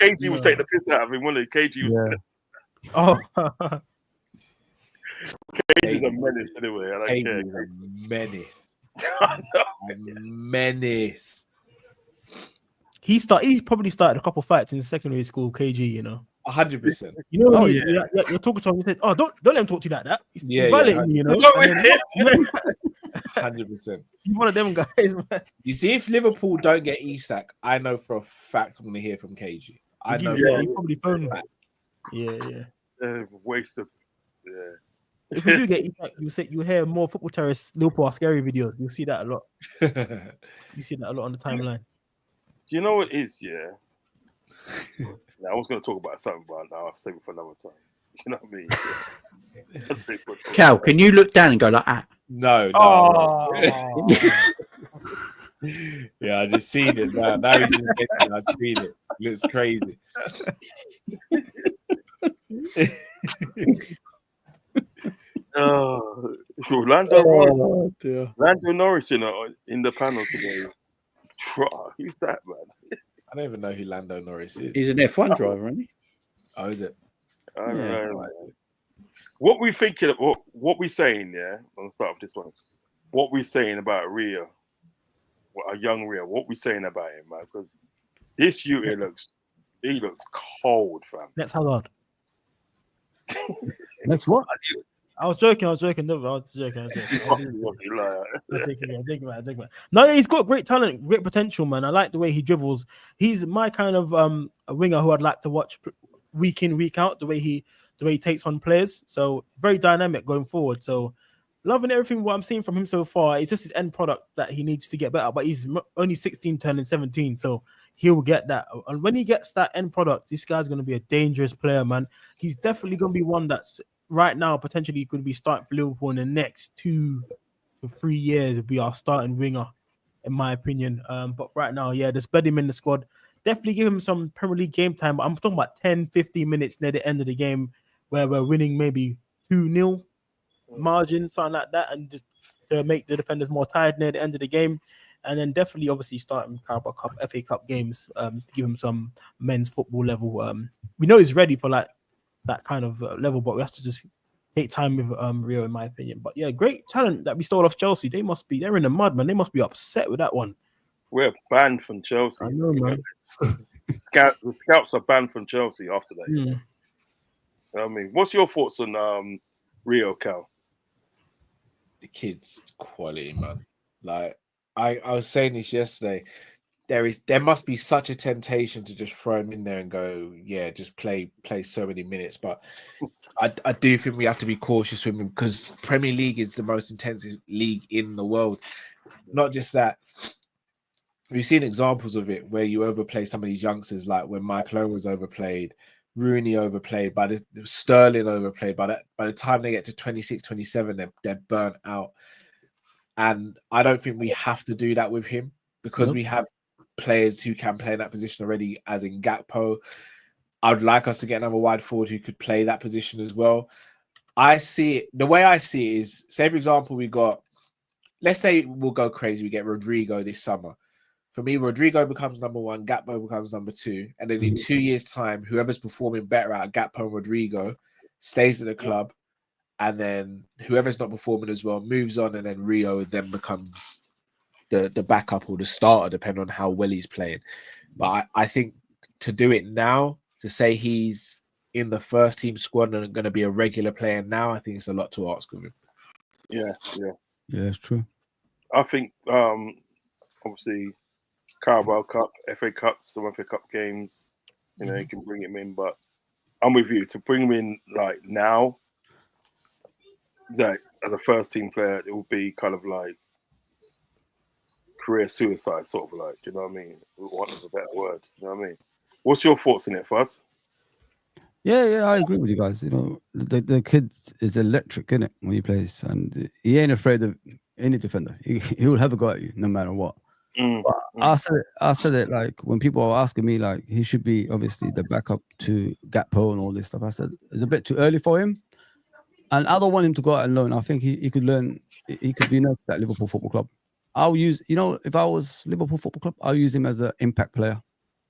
KG was taking the piss out of him, wasn't he? KG was. Oh. KG's a menace anyway. I don't care. KG's a menace. Menace. He probably started a couple fights in secondary school. KG, you know, 100%. You know, you're talking to him. He said, "Oh, don't let him talk to you like that." He's violating you, you know. 100%. He's one of them guys, man. You see, if Liverpool don't get Isak, I know for a fact I'm going to hear from KG. I know. He probably phoned back. Yeah. Waste of. Yeah. If we do get Isak, you hear more Football Terrace Liverpool are scary videos. You'll see that a lot. You see that a lot on the timeline. You know what it is, yeah. Now, I was going to talk about something, but now I'll save it for another time. You know what I mean? Cal, can you look down and go like that? No. Oh. Yeah, I just seen it now. Now he's just getting it. I seen it. It looks crazy. Lando Norris in the panel today. Who's that, man? I don't even know who Lando Norris is. He's an F1 driver, isn't he? Oh, is it? I don't know. What we thinking? What we saying? Yeah, I'll start with this one. What we saying about Rio? A young Rio. What we saying about him, man? Because this year looks cold, fam. Next Hazard. Next what? I was joking. No, I was joking. No, he's got great talent, great potential, man. I like the way he dribbles. He's my kind of a winger who I'd like to watch week in, week out. The way he takes on players. So very dynamic going forward. So loving everything what I'm seeing from him so far. It's just his end product that he needs to get better. But he's only 16, turning 17. So he'll get that. And when he gets that end product, this guy's going to be a dangerous player, man. He's definitely going to be one that's right now potentially going to be starting for Liverpool in the next 2 to 3 years. Will be our starting winger, in my opinion. But right now, yeah, just bed him in the squad. Definitely give him some Premier League game time. But I'm talking about 10, 15 minutes near the end of the game where we're winning maybe 2-0 margin, something like that, and just to make the defenders more tired near the end of the game. And then definitely, obviously, starting Carabao Cup, FA Cup games to give him some men's football level. We know he's ready for like that kind of level, but we have to just take time with Rio, in my opinion. But yeah, great talent that we stole off Chelsea. They're in the mud, man. They must be upset with that one. We're banned from Chelsea. I know, man. The scouts are banned from Chelsea after that. Mm. I mean, what's your thoughts on Rio, Cal? The kid's quality, man. Like I was saying this yesterday. There must be such a temptation to just throw him in there and go, yeah, just play so many minutes. But I do think we have to be cautious with him because Premier League is the most intensive league in the world. Not just that. We've seen examples of it where you overplay some of these youngsters, like when Michael Owen was overplayed, Rooney overplayed, Sterling overplayed. By the time they get to 26, 27, they're burnt out. And I don't think we have to do that with him because we have players who can play in that position already, as in Gakpo. I'd like us to get another wide forward who could play that position as well. The way I see it is, say, for example, let's say we'll go crazy, we get Rodrigo this summer. For me, Rodrigo becomes number 1, Gakpo becomes number 2, and then in 2 years' time, whoever's performing better out of Gakpo and Rodrigo stays at the club, and then whoever's not performing as well moves on, and then Rio then becomes the backup or the starter, depending on how well he's playing. But I think to do it now, to say he's in the first team squad and going to be a regular player now, I think it's a lot to ask of him. Yeah, it's true. I think obviously Carabao Cup, FA Cup, some FA Cup games, you can bring him in. But I'm with you, to bring him in like now, that as a first team player, it will be kind of like career suicide, sort of like, you know what I mean? Want of a better word, you know what I mean? What's your thoughts on it, Fuzz? Yeah, I agree with you guys. You know, the kid is electric, isn't it, when he plays, and he ain't afraid of any defender. He will have a go at you no matter what. I said it like when people are asking me like he should be obviously the backup to Gakpo and all this stuff. I said it's a bit too early for him, and I don't want him to go out and learn. I think he could learn. He could be nurtured at Liverpool Football Club. I'll use, if I was Liverpool Football Club, I'll use him as an impact player.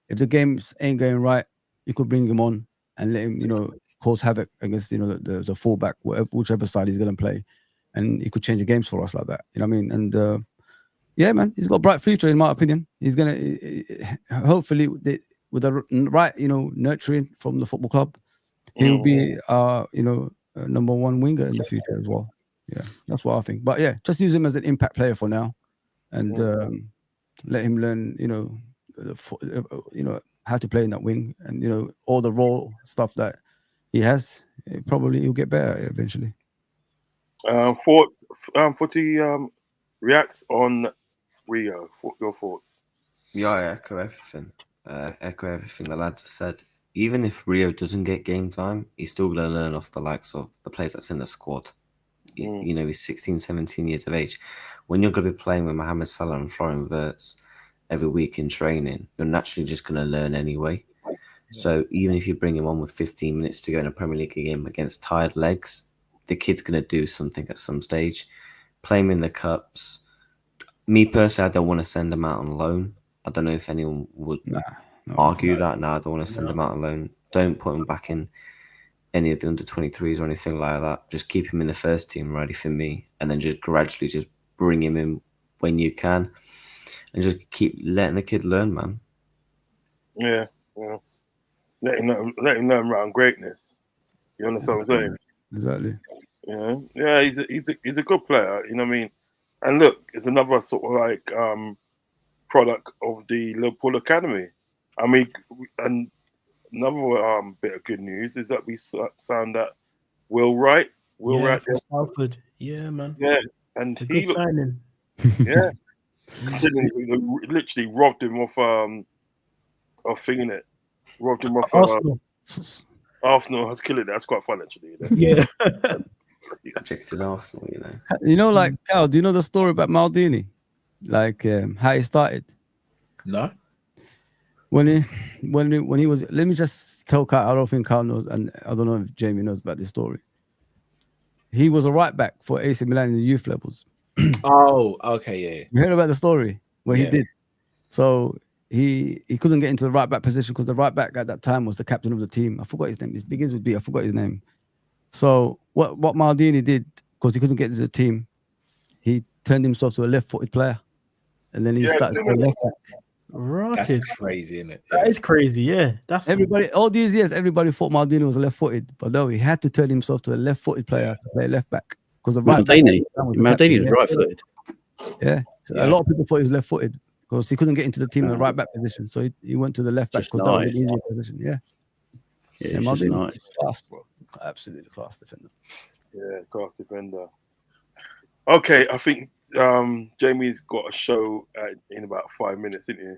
If the games ain't going right, you could bring him on and let him, cause havoc against, the fullback, whichever side he's going to play. And he could change the games for us like that. You know what I mean? And yeah, man, he's got a bright future, in my opinion. He's going to, hopefully, with the right, nurturing from the football club, he'll be, number 1 winger in the future as well. Yeah, that's what I think. But yeah, just use him as an impact player for now. And let him learn, how to play in that wing, and all the raw stuff that he has. Probably he'll get better eventually. Thoughts, Footy, reacts on Rio. Your thoughts? Yeah, I echo everything. The lads have said. Even if Rio doesn't get game time, he's still going to learn off the likes of the players that's in the squad. He's 16, 17 years of age. When you're going to be playing with Mohamed Salah and Florian Wirtz every week in training, you're naturally just going to learn anyway. Yeah. So even if you bring him on with 15 minutes to go in a Premier League game against tired legs, the kid's going to do something at some stage. Play him in the cups. Me personally, I don't want to send him out on loan. I don't know if anyone would argue that. No, I don't want to send him out on loan. Don't put him back in any of the under 23s or anything like that. Just keep him in the first team ready for me, and then just gradually just bring him in when you can, and just keep letting the kid learn, man. Yeah. Let him learn around greatness. You understand what I'm saying? Exactly. Yeah, he's a good player. You know what I mean? And look, it's another sort of like product of the Liverpool Academy. I mean, and another bit of good news is that we signed that Will Wright. Wright from Salford. Yeah, man. Yeah, and he good signing. Yeah, considering we literally robbed him of of thinking it. Robbed him off Arsenal. Arsenal. I was killing it. That's quite fun actually. You know? Yeah. Rejected Arsenal, you know. You know, like Cal, do you know the story about Maldini? Like how it started? No. When he was, let me just tell Cal, I don't think Cal knows, and I don't know if Jamie knows about this story. He was a right back for AC Milan in the youth levels. Oh, okay, yeah. You heard about the story where he Yeah. did. So he couldn't get into the right back position because the right back at that time was the captain of the team. I forgot his name. His begins with B. I forgot his name. So what Maldini did, because he couldn't get into the team, he turned himself to a left-footed player, and then he started playing left back. That's Rotted. crazy, isn't it? That is crazy. Yeah. That's Everybody, all these years, everybody thought Maldini was left-footed, but no, he had to turn himself to a left-footed player to play left back because the right back Maldini. was the Maldini was captain. right-footed. Yeah, so Yeah. a lot of people thought he was left-footed because he couldn't get into the team in the right back position, so he went to the left back Just because that was nice. an easier position. Yeah, Yeah, it's just Maldini, nice. class, bro, absolutely class defender. Yeah, class defender. Okay, I think Jamie's got a show in about 5 minutes, isn't he?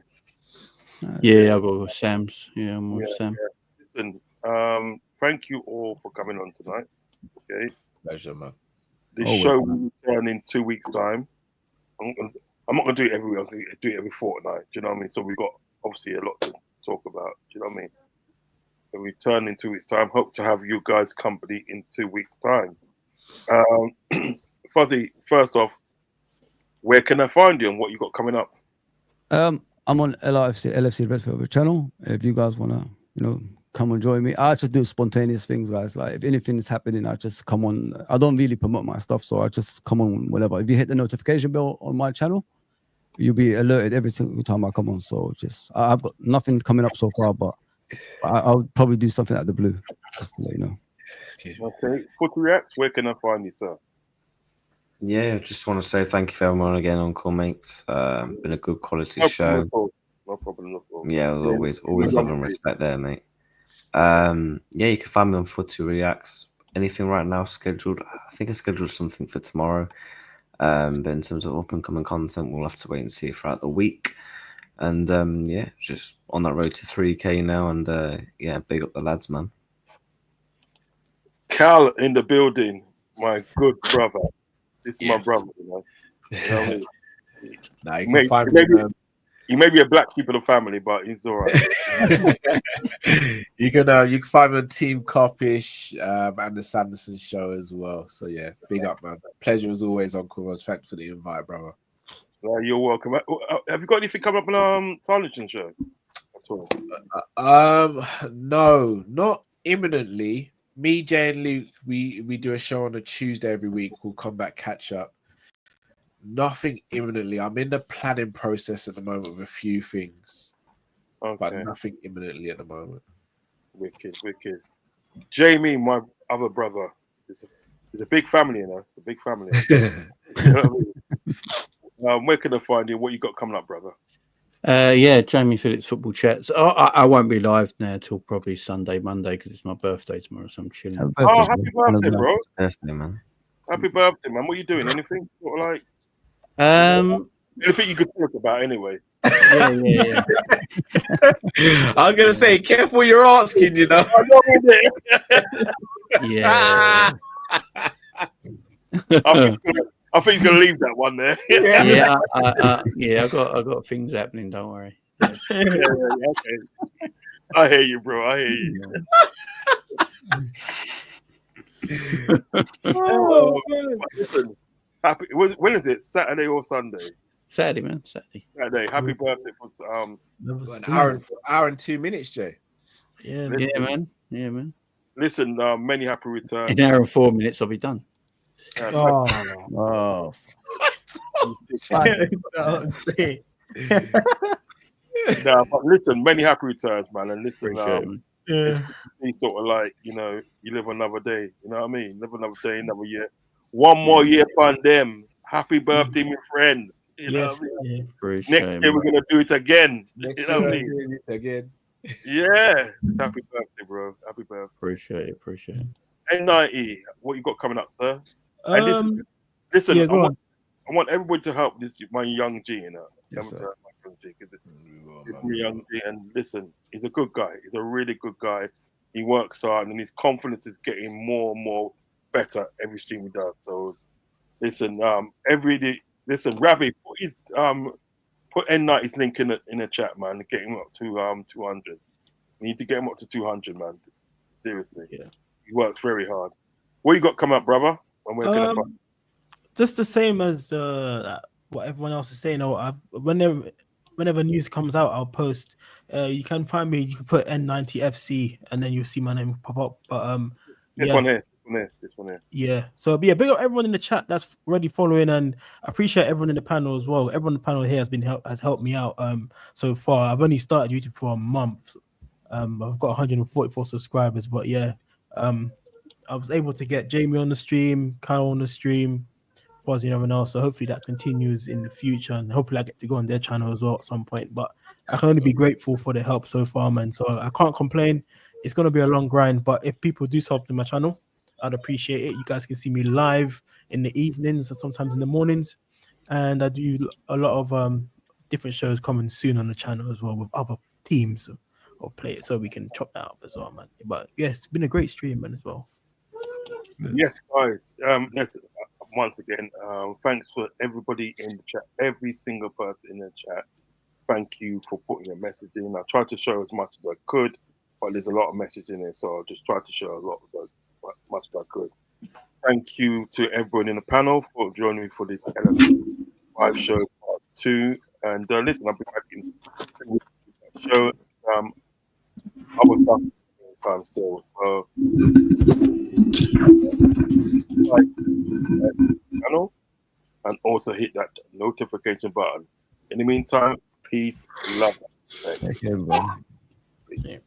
Yeah, I've got Sam's. Yeah, I'm with Yeah, Sam. Listen, thank you all for coming on tonight. Okay, Pleasure, man. this Always, show man. will return in 2 weeks' time. I'm not gonna do it every week. I'm gonna do it every fortnight. Do you know what I mean? So we've got obviously a lot to talk about. Do you know what I mean? So we return in 2 weeks' time. Hope to have you guys' company in 2 weeks' time. Fuzzy, first off, where can I find you and what you got coming up? I'm on LFC Redfield channel. If you guys wanna, come and join me. I just do spontaneous things, guys. Like if anything is happening, I just come on. I don't really promote my stuff, so I just come on whenever. If you hit the notification bell on my channel, you'll be alerted every single time I come on. So I've got nothing coming up so far, but I'll probably do something out of the blue, just to let you know. Okay, Foot Reacts, where can I find you, sir? Yeah, just want to say thank you for everyone again on call, mates. Been a good quality No show. problem, no problem. Yeah, there's always love and respect there, mate. Yeah, you can find me on Footy Reacts. Anything right now scheduled? I think I scheduled something for tomorrow. But in terms of up and coming content, we'll have to wait and see throughout the week. And yeah, just on that road to 3K now. And yeah, big up the lads, man. Cal in the building, my good brother. This is my brother, you know. Now you can find me. He may be a black sheep of the family, but he's all right. You can find me on Team Coppish and the Sanderson Show as well. So yeah, big up, man. Pleasure as always, Uncle Ross. Thanks for the invite, brother. You're welcome. Have you got anything coming up on Sanderson Show at all? No, not imminently. Me, Jay, and Luke, we do a show on a Tuesday every week. We'll come back, catch up. Nothing imminently. I'm in the planning process at the moment with a few things, but nothing imminently at the moment. Wicked. Jamie, my other brother, it's a big family, you know. It's a big family. You know what I mean? Where can I find you? What you got coming up, brother? Yeah, Jamie Phillips Football Chats. I won't be live now till probably Sunday, Monday, because it's my birthday tomorrow, so I'm chilling. Happy birthday, bro. Birthday, man. Happy birthday, man. What are you doing? Anything? Sort of like anything you could talk about anyway. Yeah. I was gonna say, careful what you're asking, you know. Yeah. I think he's gonna leave that one there. Yeah, I got things happening. Don't worry. Yeah, okay. I hear you, bro. I hear you. Listen, when is it? Saturday or Sunday? Saturday, man. Saturday. Happy birthday for An hour and 2 minutes, Jay. Yeah, man. Listen, many happy returns. In an hour and 4 minutes, I'll be done. Oh. No, but listen, many happy returns, man. And listen, yeah. it's sort of like, you know, you live another day. You know what I mean? Live another day, another year. One more year for them. Happy birthday, my friend. You know what I mean? Next year we're gonna do it again. You know what I mean? Again. Yeah. Happy birthday, bro. Happy birthday. Appreciate it. N90, what you got coming up, sir? And listen, yeah, I want everybody to help this my young G, you know. Yes, My And listen, he's a good guy. He's a really good guy. He works hard, and his confidence is getting more and more better every stream he does. So listen, every day, listen, Ravi, put N90's link in the chat, man. Get him up to 200. We need to get him up to 200, man. Seriously, Yeah. He works very hard. What you got coming up, brother? When we're gonna find? Just the same as what everyone else is saying. Whenever news comes out, I'll post. You can find me. You can put N90FC, and then you'll see my name pop up. But This one here. Yeah. So big up everyone in the chat that's already following, and I appreciate everyone in the panel as well. Everyone in the panel here has helped me out so far. I've only started YouTube for a month. I've got 144 subscribers, but yeah, I was able to get Jamie on the stream, Kyle on the stream, Fozzy and everyone else. So hopefully that continues in the future, and hopefully I get to go on their channel as well at some point. But I can only be grateful for the help so far, man. So I can't complain. It's gonna be a long grind, but if people do sub to my channel, I'd appreciate it. You guys can see me live in the evenings and sometimes in the mornings, and I do a lot of different shows coming soon on the channel as well with other teams of players, so we can chop that up as well, man. But yeah, it's been a great stream, man, as well. Yes, guys. Let's once again, thanks for everybody in the chat, every single person in the chat. Thank you for putting a message in. I tried to show as much as I could, but there's a lot of message in there, so I'll just try to show as much as I could. Thank you to everyone in the panel for joining me for this LSC live show part 2. And listen, I'll be back in the show. I was stuck time still, so like channel and also hit that notification button. In the meantime, peace, love. Take care, bro. Yeah.